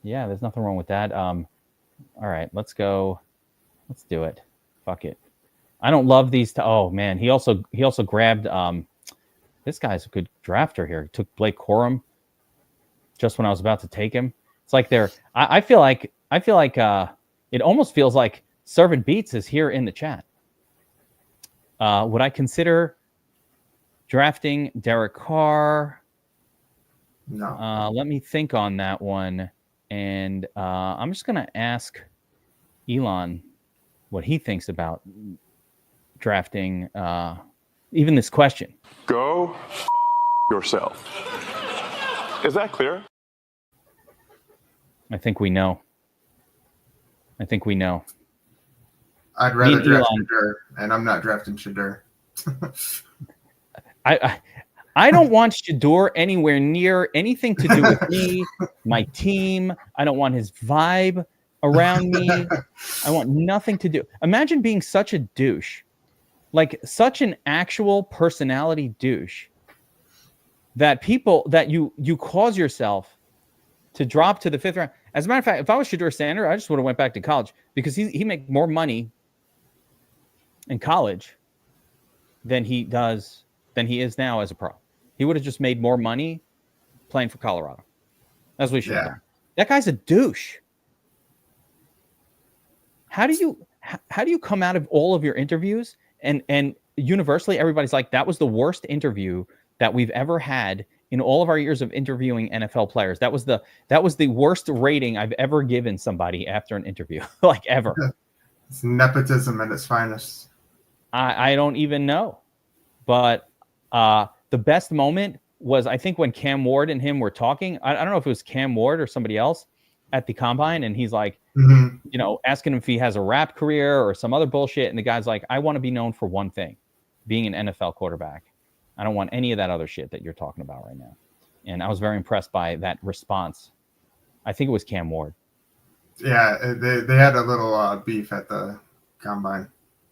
Yeah, there's nothing wrong with that. All right, let's go. Let's do it. Fuck it. I don't love these. Oh man, he also grabbed. This guy's a good drafter here. He took Blake Corum just when I was about to take him. It's like they're. I feel like it almost feels like Servant Beats is here in the chat. Would I consider drafting Derek Carr? No. Let me think on that one. And I'm just going to ask Elon what he thinks about drafting even this question. Go yourself. Is that clear? I think we know. I'd rather draft Elon. Shadur, and I'm not drafting Shadur. I don't want Shador anywhere near anything to do with me, my team. I don't want his vibe around me. I want nothing to do. Imagine being such a douche, like such an actual personality douche, that you cause yourself to drop to the 5th round. As a matter of fact, if I was Shador Sanders, I just would have went back to college because he make more money in college than he is now as a pro. He would have just made more money playing for Colorado. That's what he should have done. That guy's a douche. How do you come out of all of your interviews and universally everybody's like, that was the worst interview that we've ever had in all of our years of interviewing NFL players. That was the worst rating I've ever given somebody after an interview, like ever. It's nepotism at its finest. I don't even know. But the best moment was, I think, when Cam Ward and him were talking. I don't know if it was Cam Ward or somebody else at the combine, and he's like, asking him if he has a rap career or some other bullshit. And the guy's like, I want to be known for one thing, being an NFL quarterback. I don't want any of that other shit that you're talking about right now. And I was very impressed by that response. I think it was Cam Ward. Yeah, they had a little beef at the combine.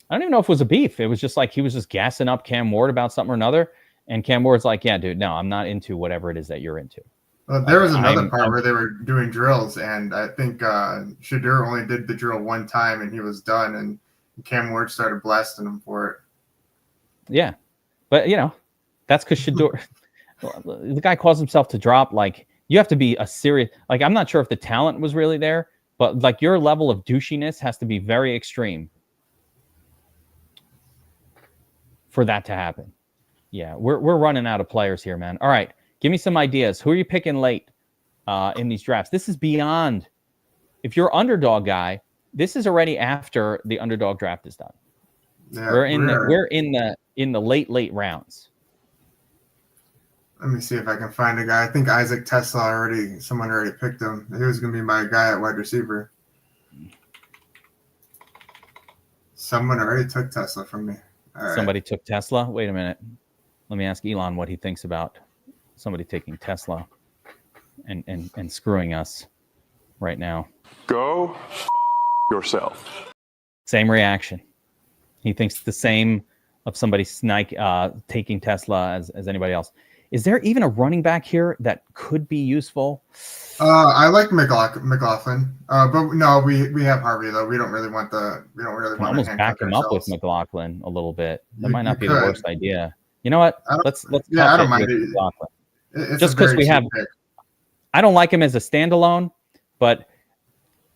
I don't even know if it was a beef. It was just like he was just gassing up Cam Ward about something or another. And Cam Ward's like, yeah, dude, no, I'm not into whatever it is that you're into. Well, there was another part where they were doing drills, and I think Shadur only did the drill one time, and he was done, and Cam Ward started blasting him for it. Yeah, but that's because Shadur, the guy calls himself to drop. Like, you have to be a serious. Like, I'm not sure if the talent was really there, but like your level of douchiness has to be very extreme for that to happen. Yeah, we're running out of players here, man. All right, give me some ideas. Who are you picking late in these drafts? This is beyond. If you're underdog guy, this is already after the underdog draft is done. Yeah, we're in the late rounds. Let me see if I can find a guy. I think Isaac Tesla someone already picked him. He was going to be my guy at wide receiver. Someone already took Tesla from me. Somebody took Tesla. Wait a minute. Let me ask Elon what he thinks about somebody taking Tesla and screwing us right now. Go yourself. Same reaction. He thinks the same of somebody taking Tesla as anybody else. Is there even a running back here that could be useful? I like McLaughlin, but no, we have Harvey though. We don't really want to almost back him up with McLaughlin a little bit. That might not be the worst idea. You know what? Let's I don't mind McLaughlin. Just because we have, I don't like him as a standalone, but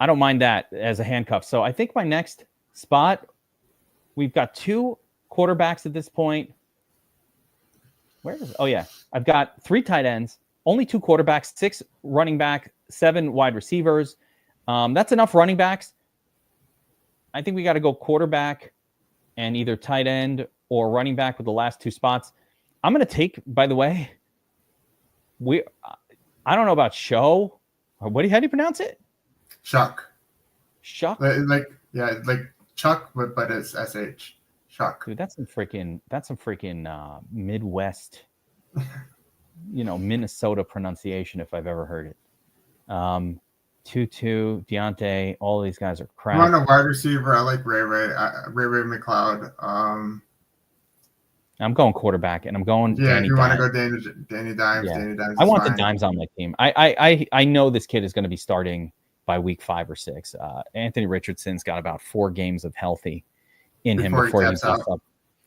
I don't mind that as a handcuff. So I think my next spot, we've got 2 quarterbacks at this point. I've got 3 tight ends, only 2 quarterbacks, 6 running back, 7 wide receivers. That's enough running backs. I think we got to go quarterback and either tight end or running back with the last 2 spots. I'm going to take, by the way, I don't know about show. How do you pronounce it? Shuck. Shuck? Like Chuck, but it's SH. Shuck. Dude, that's some freaking Midwest, Minnesota pronunciation if I've ever heard it. Tutu, Deontay, all these guys are crap. I'm on a wide receiver. I like Ray McLeod. I'm going quarterback, and I'm going. Yeah, Danny if you Dimes. want to go Danny Dimes. Yeah. Danny Dimes. I want the Dimes on my team. I know this kid is going to be starting by week 5 or 6. Anthony Richardson's got about 4 games of healthy in him Before he before he taps busts out. up.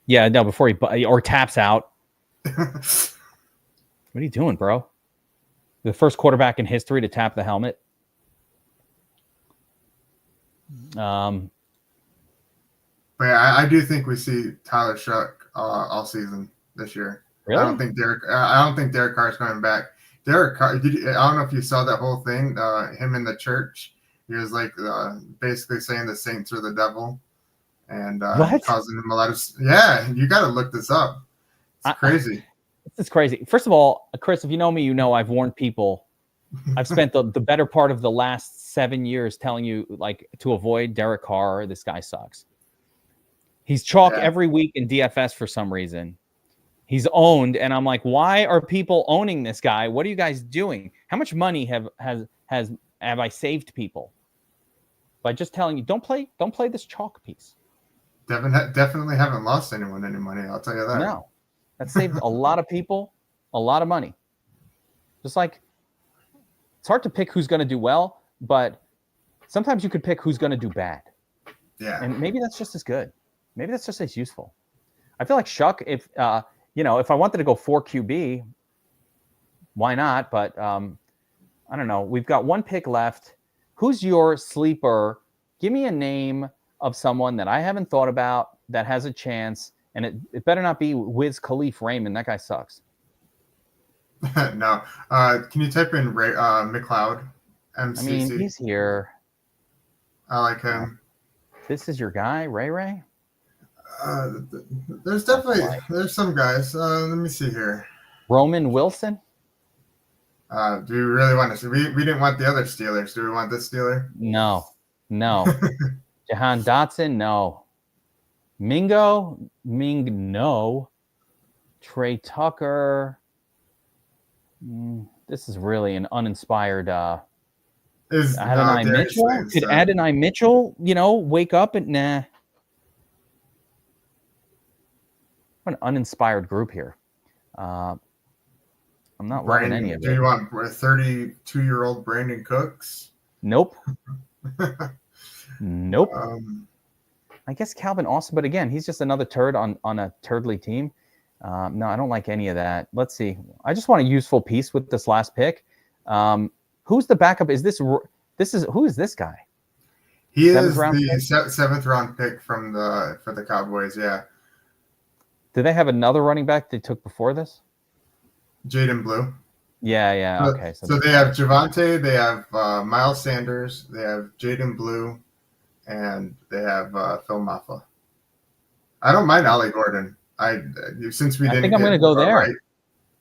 Yeah, no, before he or taps out. Yeah, What are you doing, bro? The first quarterback in history to tap the helmet. But I do think we see Tyler Shuck all season this year. Really? I don't think Derek Carr's coming back. Derek Carr, I don't know if you saw that whole thing. Him in the church, he was like basically saying the Saints are the devil, and What? causing him a lot of. Yeah, you got to look this up. It's crazy. This is crazy. First of all, Chris, if you know me, you know I've warned people. I've spent the better part of the last 7 years telling you like to avoid Derek Carr. This guy sucks. He's chalk every week in DFS for some reason. He's owned, and I'm like, why are people owning this guy? What are you guys doing? How much money have I saved people by just telling you don't play this chalk piece? Definitely haven't lost anyone any money. I'll tell you that. No, that saved a lot of people a lot of money. Just like it's hard to pick who's going to do well, but sometimes you could pick who's going to do bad. Yeah, And maybe that's just as good. Maybe that's just as useful. I feel like Shuck, if I wanted to go 4 QB, why not? But I don't know. We've got 1 pick left. Who's your sleeper? Give me a name of someone that I haven't thought about that has a chance, and it better not be Wiz Khalif Raymond. That guy sucks. No. Can you type in McLeod? MCC. I mean, he's here. I like him. This is your guy, Ray? There's some guys. Let me see here. Roman Wilson? Do we really want to see? We didn't want the other Steelers. Do we want this Steeler? No. Jahan Dotson? No. Ming, no. Trey Tucker. This is really an uninspired. Adonai Mitchell? Could Adonai Mitchell, wake up and nah? What an uninspired group here. I'm not loving any of it. Do you want 32-year-old Brandon Cooks? Nope. Nope. I guess Calvin Austin, but again, he's just another turd on a turdly team. No, I don't like any of that. Let's see. I just want a useful piece with this last pick. Who's the backup? Who is this guy? He is the 7th round pick for the Cowboys. Yeah. Do they have another running back they took before this? Jaden Blue. Yeah. Okay. So they have Javonte, they have Miles Sanders, they have Jaden Blue, and they have Phil Maffa. I don't mind Ollie Gordon. Since we didn't. I think I'm going to go there. Right,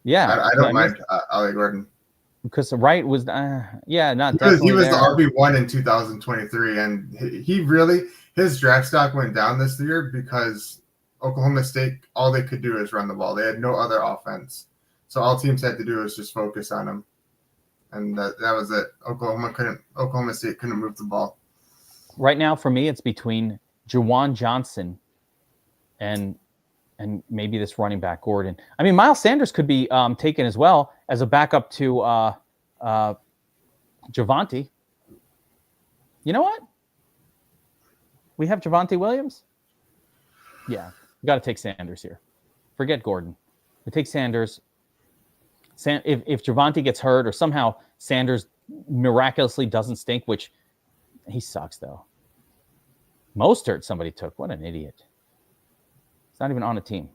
yeah, I don't mind Ollie Gordon because Wright was not he was the RB1 in 2023, and he really his draft stock went down this year because Oklahoma State, all they could do is run the ball. They had no other offense. So all teams had to do was just focus on him. And that was it. Oklahoma State couldn't move the ball. Right now, for me, it's between Juwan Johnson and maybe this running back, Gordon. I mean, Miles Sanders could be taken as well as a backup to Javonte. You know what? We have Javonte Williams? Yeah. We got to take Sanders here. Forget Gordon. We take Sanders. If Javonte gets hurt or somehow Sanders miraculously doesn't stink, which he sucks though. Mostert somebody took. What an idiot. He's not even on a team.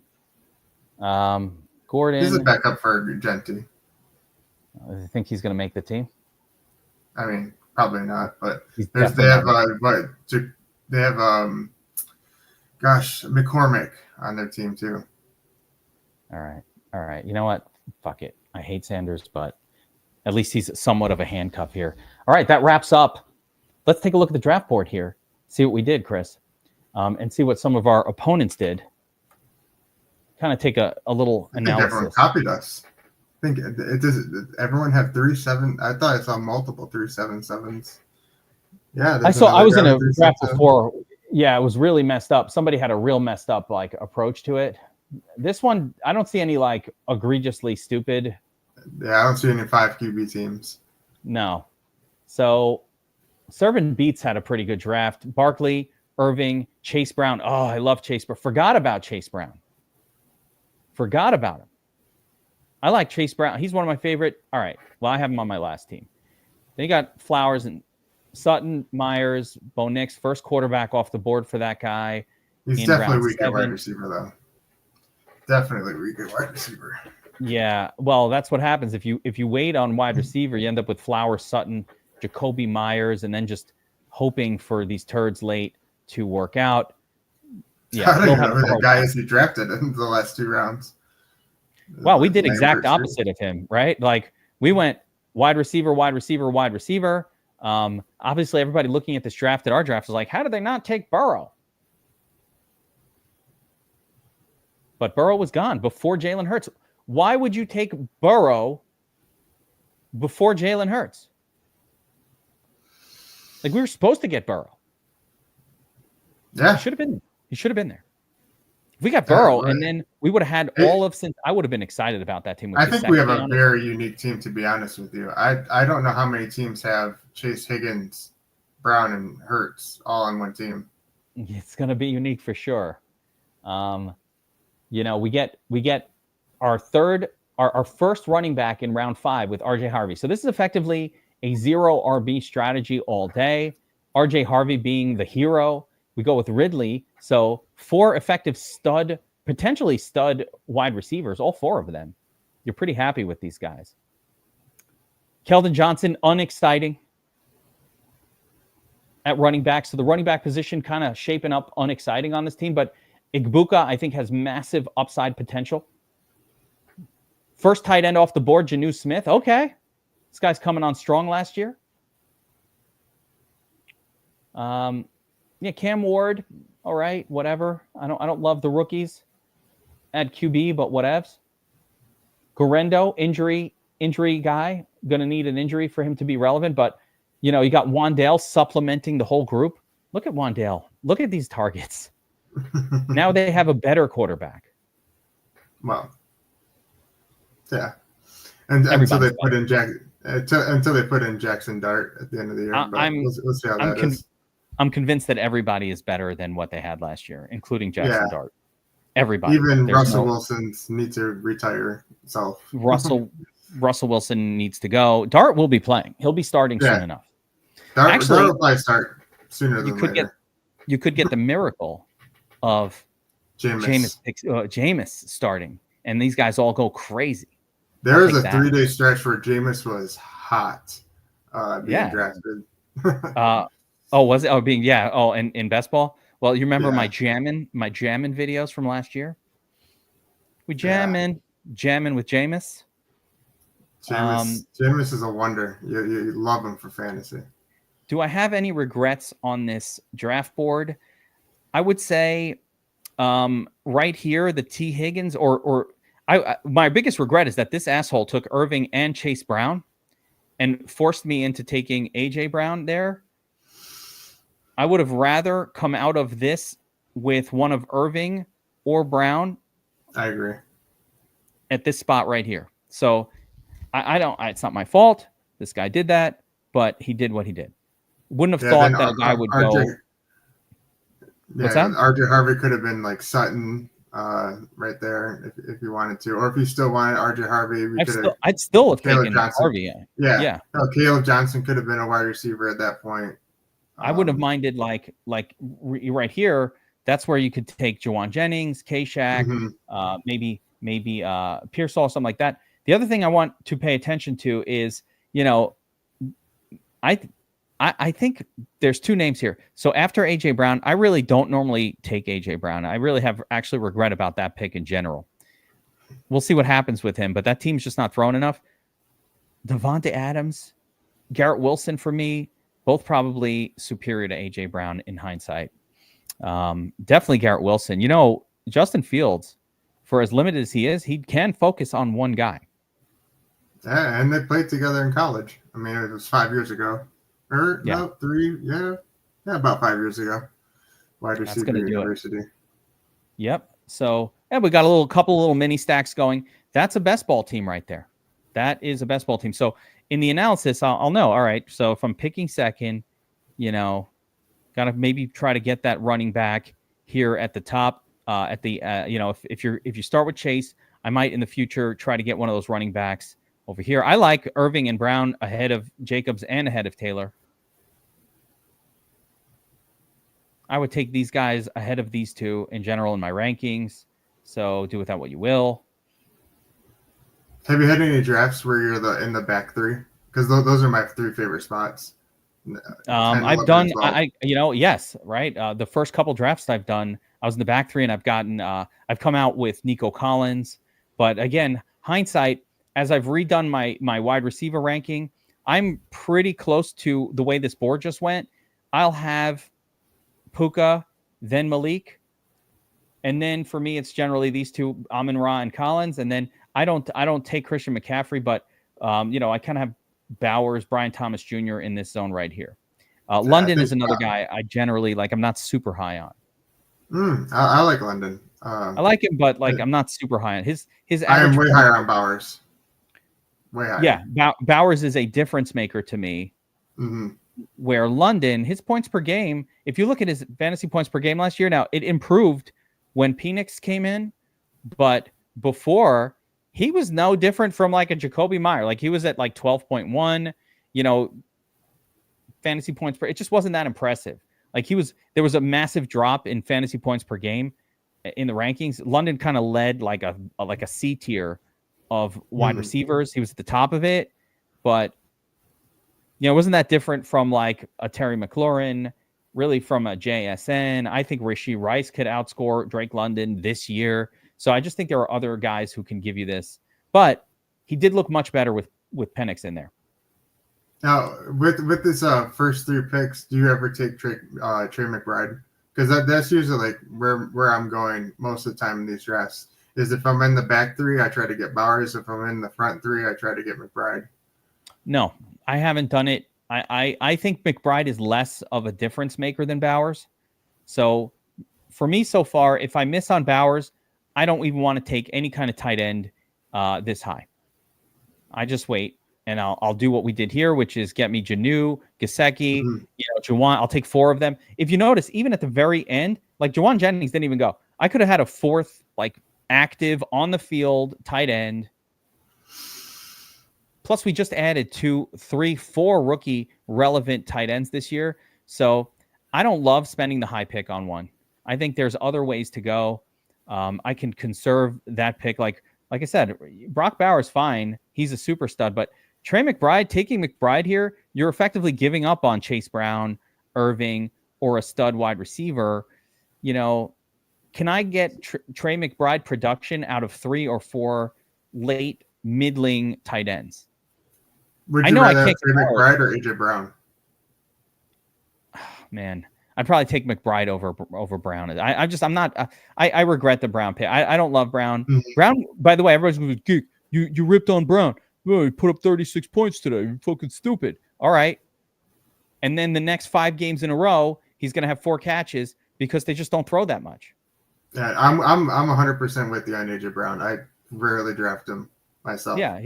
Gordon. He's a backup for Genti. I think he's going to make the team. I mean, probably not, but they have McCormick on their team too. All right. You know what? Fuck it. I hate Sanders, but at least he's somewhat of a handcuff here. All right, that wraps up. Let's take a look at the draft board here. See what we did, Chris, and see what some of our opponents did. Kind of take a little analysis. Everyone copied us. I think it does. Everyone have 3-7. I thought I saw multiple 3-7-7s. Yeah, I was in a draft before. Yeah, it was really messed up. Somebody had a real messed up approach to it. This one, I don't see any egregiously stupid. Yeah, I don't see any 5 QB teams. No. So Servin Beats had a pretty good draft. Barkley, Irving, Chase Brown. Oh, I love Chase Brown. Forgot about Chase Brown. Forgot about him. I like Chase Brown. He's one of my favorite. All right. Well, I have him on my last team. Then you got Flowers and Sutton, Myers, Bo Nix, first quarterback off the board for that guy. He's definitely weak at wide receiver, though. Definitely weak at wide receiver. Yeah. Well, that's what happens. If you wait on wide receiver, you end up with Flowers, Sutton, Jacoby Myers, and then just hoping for these turds late to work out. Yeah, I don't even know who the guy is he drafted in the last 2 rounds. Well, we did exact opposite of him, right? Like we went wide receiver, wide receiver, wide receiver. Obviously, everybody looking at this draft, at our draft, is like, how did they not take Burrow? But Burrow was gone before Jalen Hurts. Why would you take Burrow before Jalen Hurts? Like we were supposed to get Burrow. Yeah, he should have been there. If we got Burrow, and then we would have had all of since. I would have been excited about that team. I think we have a very unique team, to be honest with you. I don't know how many teams have Chase, Higgins, Brown, and Hurts all on one team. It's going to be unique for sure. We get our first running back in round 5 with RJ Harvey. So this is effectively a 0 RB strategy all day. RJ Harvey being the hero. We go with Ridley. So 4 effective potentially stud wide receivers, all 4 of them. You're pretty happy with these guys. Keldon Johnson, unexciting at running back. So the running back position kind of shaping up unexciting on this team. But Igbuka, I think, has massive upside potential. First tight end off the board, Janu Smith. Okay. This guy's coming on strong last year. Cam Ward. All right, whatever. I don't love the rookies at QB, but whatevs. Guerrero, injury guy. Going to need an injury for him to be relevant. But, you got Wandale supplementing the whole group. Look at Wandale. Look at these targets. Now they have a better quarterback. Well, yeah. And until they put in Jackson Dart at the end of the year. We'll see how that is. I'm convinced that everybody is better than what they had last year, including Jackson Dart. Everybody. Even Russell Wilson needs to retire himself. Russell Wilson needs to go. Dart will be playing. He'll be starting soon enough. Dart will probably start sooner than later. You could get the miracle of Jameis starting, and these guys all go crazy. There was a 3-day stretch where Jameis was hot being drafted. Was it? In best ball. Well, you remember my jamming videos from last year? We jamming with Jameis. Jameis is a wonder. You love him for fantasy. Do I have any regrets on this draft board? I would say right here, the T. Higgins my biggest regret is that this asshole took Irving and Chase Brown and forced me into taking A.J. Brown there. I would have rather come out of this with one of Irving or Brown. I agree. At this spot right here. So it's not my fault. This guy did that, but he did what he did. Wouldn't have thought that a guy would go. What's that? RJ Harvey could have been like Sutton right there if you wanted to. Or if you still wanted RJ Harvey, I'd still have taken Harvey. Yeah. No, Caleb Johnson could have been a wide receiver at that point. I wouldn't have minded like right here. That's where you could take Jawan Jennings, K-Shack, maybe Pearsall, something like that. The other thing I want to pay attention to is, I think there's 2 names here. So after A.J. Brown, I really don't normally take A.J. Brown. I really have actually regret about that pick in general. We'll see what happens with him, but that team's just not throwing enough. Devontae Adams, Garrett Wilson for me, both probably superior to A.J. Brown in hindsight. Definitely Garrett Wilson. Justin Fields, for as limited as he is, he can focus on one guy. Yeah, and they played together in college. I mean, it was 5 years ago. About 5 years ago. Wide receiver university. Yep. So, we got a couple little mini stacks going. That's a best ball team right there. That is a best ball team. So in the analysis, I'll know. All right. So if I'm picking second, You know, got to maybe try to get that running back here at the top. At the you know, if you start with Chase, I might in the future try to get one of those running backs over here. I like Irving and Brown ahead of Jacobs and ahead of Taylor. I would take these guys ahead of these two in general in my rankings. So do with that what you will. Have you had any drafts where you're in the back three? Because those are my three favorite spots. 10, I've 11, done, 12. yes, right. The first couple drafts I've done, I was in the back three, and I've come out with Nico Collins. But again, hindsight, as I've redone my wide receiver ranking, I'm pretty close to the way this board just went. I'll have Puka, then Malik, and then for me, it's generally these two, Amon-Ra and Collins, and then I don't take Christian McCaffrey, but I kind of have Bowers, Brian Thomas Jr. in this zone right here. London is another guy I generally like. I'm not super high on. I like London. I like him, but I'm not super high on his. I am way higher on Bowers. Way higher. Yeah, Bowers is a difference maker to me. Mm-hmm. Where London, his points per game, if you look at his fantasy points per game last year, now it improved when Penix came in, but before he was no different from like a Jacoby Meyer. Like he was at like 12.1, fantasy points per. It just wasn't that impressive. Like there was a massive drop in fantasy points per game in the rankings. London kind of led like a C tier of wide receivers. He was at the top of it, but it wasn't that different from like a Terry McLaurin, really from a JSN. I think Rashee Rice could outscore Drake London this year. So I just think there are other guys who can give you this. But he did look much better with Penix in there. Now, with this first three picks, do you ever take Trey McBride? Because that's usually like where I'm going most of the time in these drafts. Is if I'm in the back three, I try to get Bowers. If I'm in the front three, I try to get McBride. No, I haven't done it. I think McBride is less of a difference maker than Bowers. So for me so far, if I miss on Bowers, I don't even want to take any kind of tight end this high. I just wait, and I'll do what we did here, which is get me Janu, Gesicki, Juwan. I'll take 4 of them. If you notice, even at the very end, like Juwan Jennings didn't even go. I could have had a 4th, like active on the field tight end. Plus, we just added 2, 3, 4 rookie relevant tight ends this year. So I don't love spending the high pick on one. I think there's other ways to go. I can conserve that pick. Like I said, Brock Bowers, fine. He's a super stud. But Trey McBride, taking McBride here, you're effectively giving up on Chase Brown, Irving, or a stud wide receiver. Can I get Trey McBride production out of 3 or 4 late middling tight ends? Would you rather have Trey McBride or AJ Brown? Man, I'd probably take McBride over Brown. I regret the Brown pick. I don't love Brown. Mm-hmm. Brown, by the way, everybody's going to be Geek. You ripped on Brown. Oh, he put up 36 points today. You're fucking stupid. All right. And then the next 5 games in a row, he's going to have 4 catches because they just don't throw that much. Yeah, I'm 100% with you on AJ Brown. I rarely draft him myself. Yeah,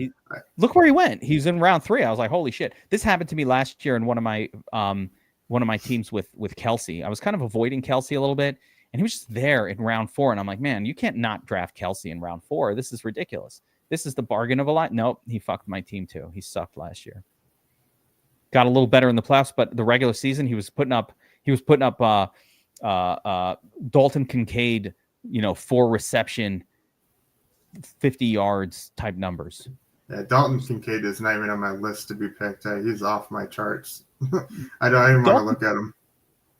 look where he went. He's in round 3. I was like, holy shit. This happened to me last year in one of my teams with Kelsey. I was kind of avoiding Kelsey a little bit, and he was just there in round 4. And I'm like, man, you can't not draft Kelsey in round 4. This is ridiculous. This is the bargain of a lot. Nope, he fucked my team too. He sucked last year. Got a little better in the playoffs, but the regular season he was putting up Dalton Kincaid, 4 reception, 50 yards type numbers. Yeah, Dalton Kincaid is not even on my list to be picked. He's off my charts. I don't even want to look at him.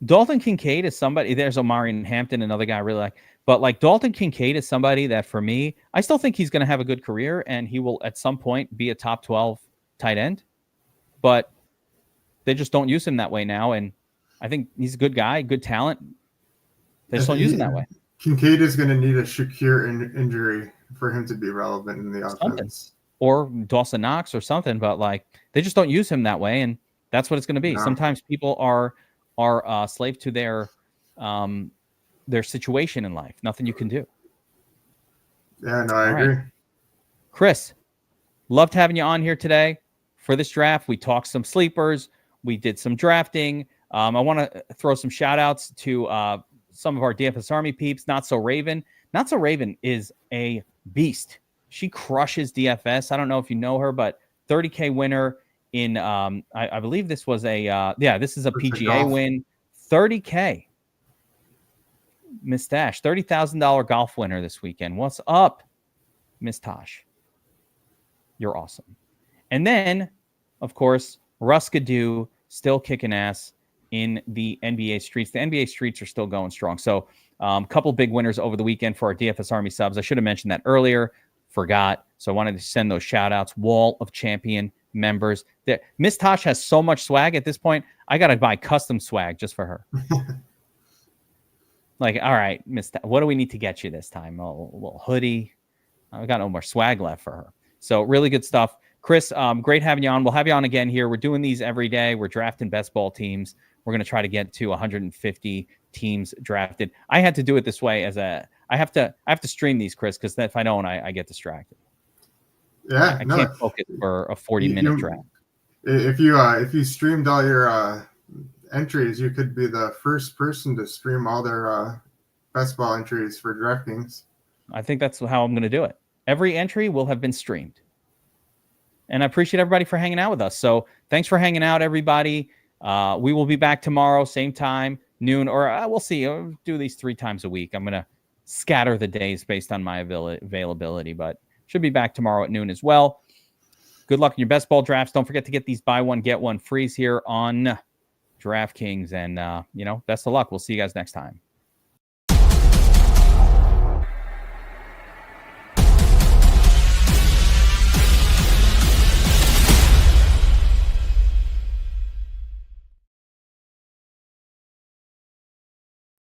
Dalton Kincaid is somebody. There's Omarion Hampton, another guy I really like. But like Dalton Kincaid is somebody that for me, I still think he's going to have a good career and he will at some point be a top 12 tight end. But they just don't use him that way now. And I think he's a good guy, good talent. They just don't use him that way. Kincaid is going to need a Shakir injury for him to be relevant in the offense. Or Dawson Knox or something. But like they just don't use him that way. And that's what it's going to be. No. Sometimes people are slave to their situation in life. Nothing you can do. Yeah, no, I agree. Right. Chris, loved having you on here today for this draft. We talked some sleepers. We did some drafting. I want to throw some shout outs to some of our DFS Army peeps. Not So Raven is a beast. She crushes DFS. I don't know if you know her, but 30K winner in I believe this was this is a PGA win. 30K. Miss Dash, $30,000 golf winner this weekend. What's up, Miss Tosh? You're awesome. And then, of course, Ruskadoo still kicking ass in the NBA streets. The NBA streets are still going strong. So a couple big winners over the weekend for our DFS Army subs. I should have mentioned that earlier. Forgot. So I wanted to send those shout outs. Wall of Champion members. Miss Tosh has so much swag at this point. I got to buy custom swag just for her. Like, all right, Miss, what do we need to get you this time? A little hoodie. I got no more swag left for her. So really good stuff. Chris, great having you on. We'll have you on again here. We're doing these every day. We're drafting best ball teams. We're going to try to get to 150 teams drafted. I had to do it this way I have to stream these, Chris, because if I don't, I get distracted. Yeah, I can't focus for a 40-minute draft. If you streamed all your entries, you could be the first person to stream all their best ball entries for DraftKings. I think that's how I'm going to do it. Every entry will have been streamed. And I appreciate everybody for hanging out with us. So thanks for hanging out, everybody. We will be back tomorrow, same time, noon, or we'll see. I'll do these 3 times a week. I'm going to scatter the days based on my availability, but should be back tomorrow at noon as well. Good luck in your best ball drafts. Don't forget to get these buy one, get one frees here on DraftKings. And, best of luck. We'll see you guys next time.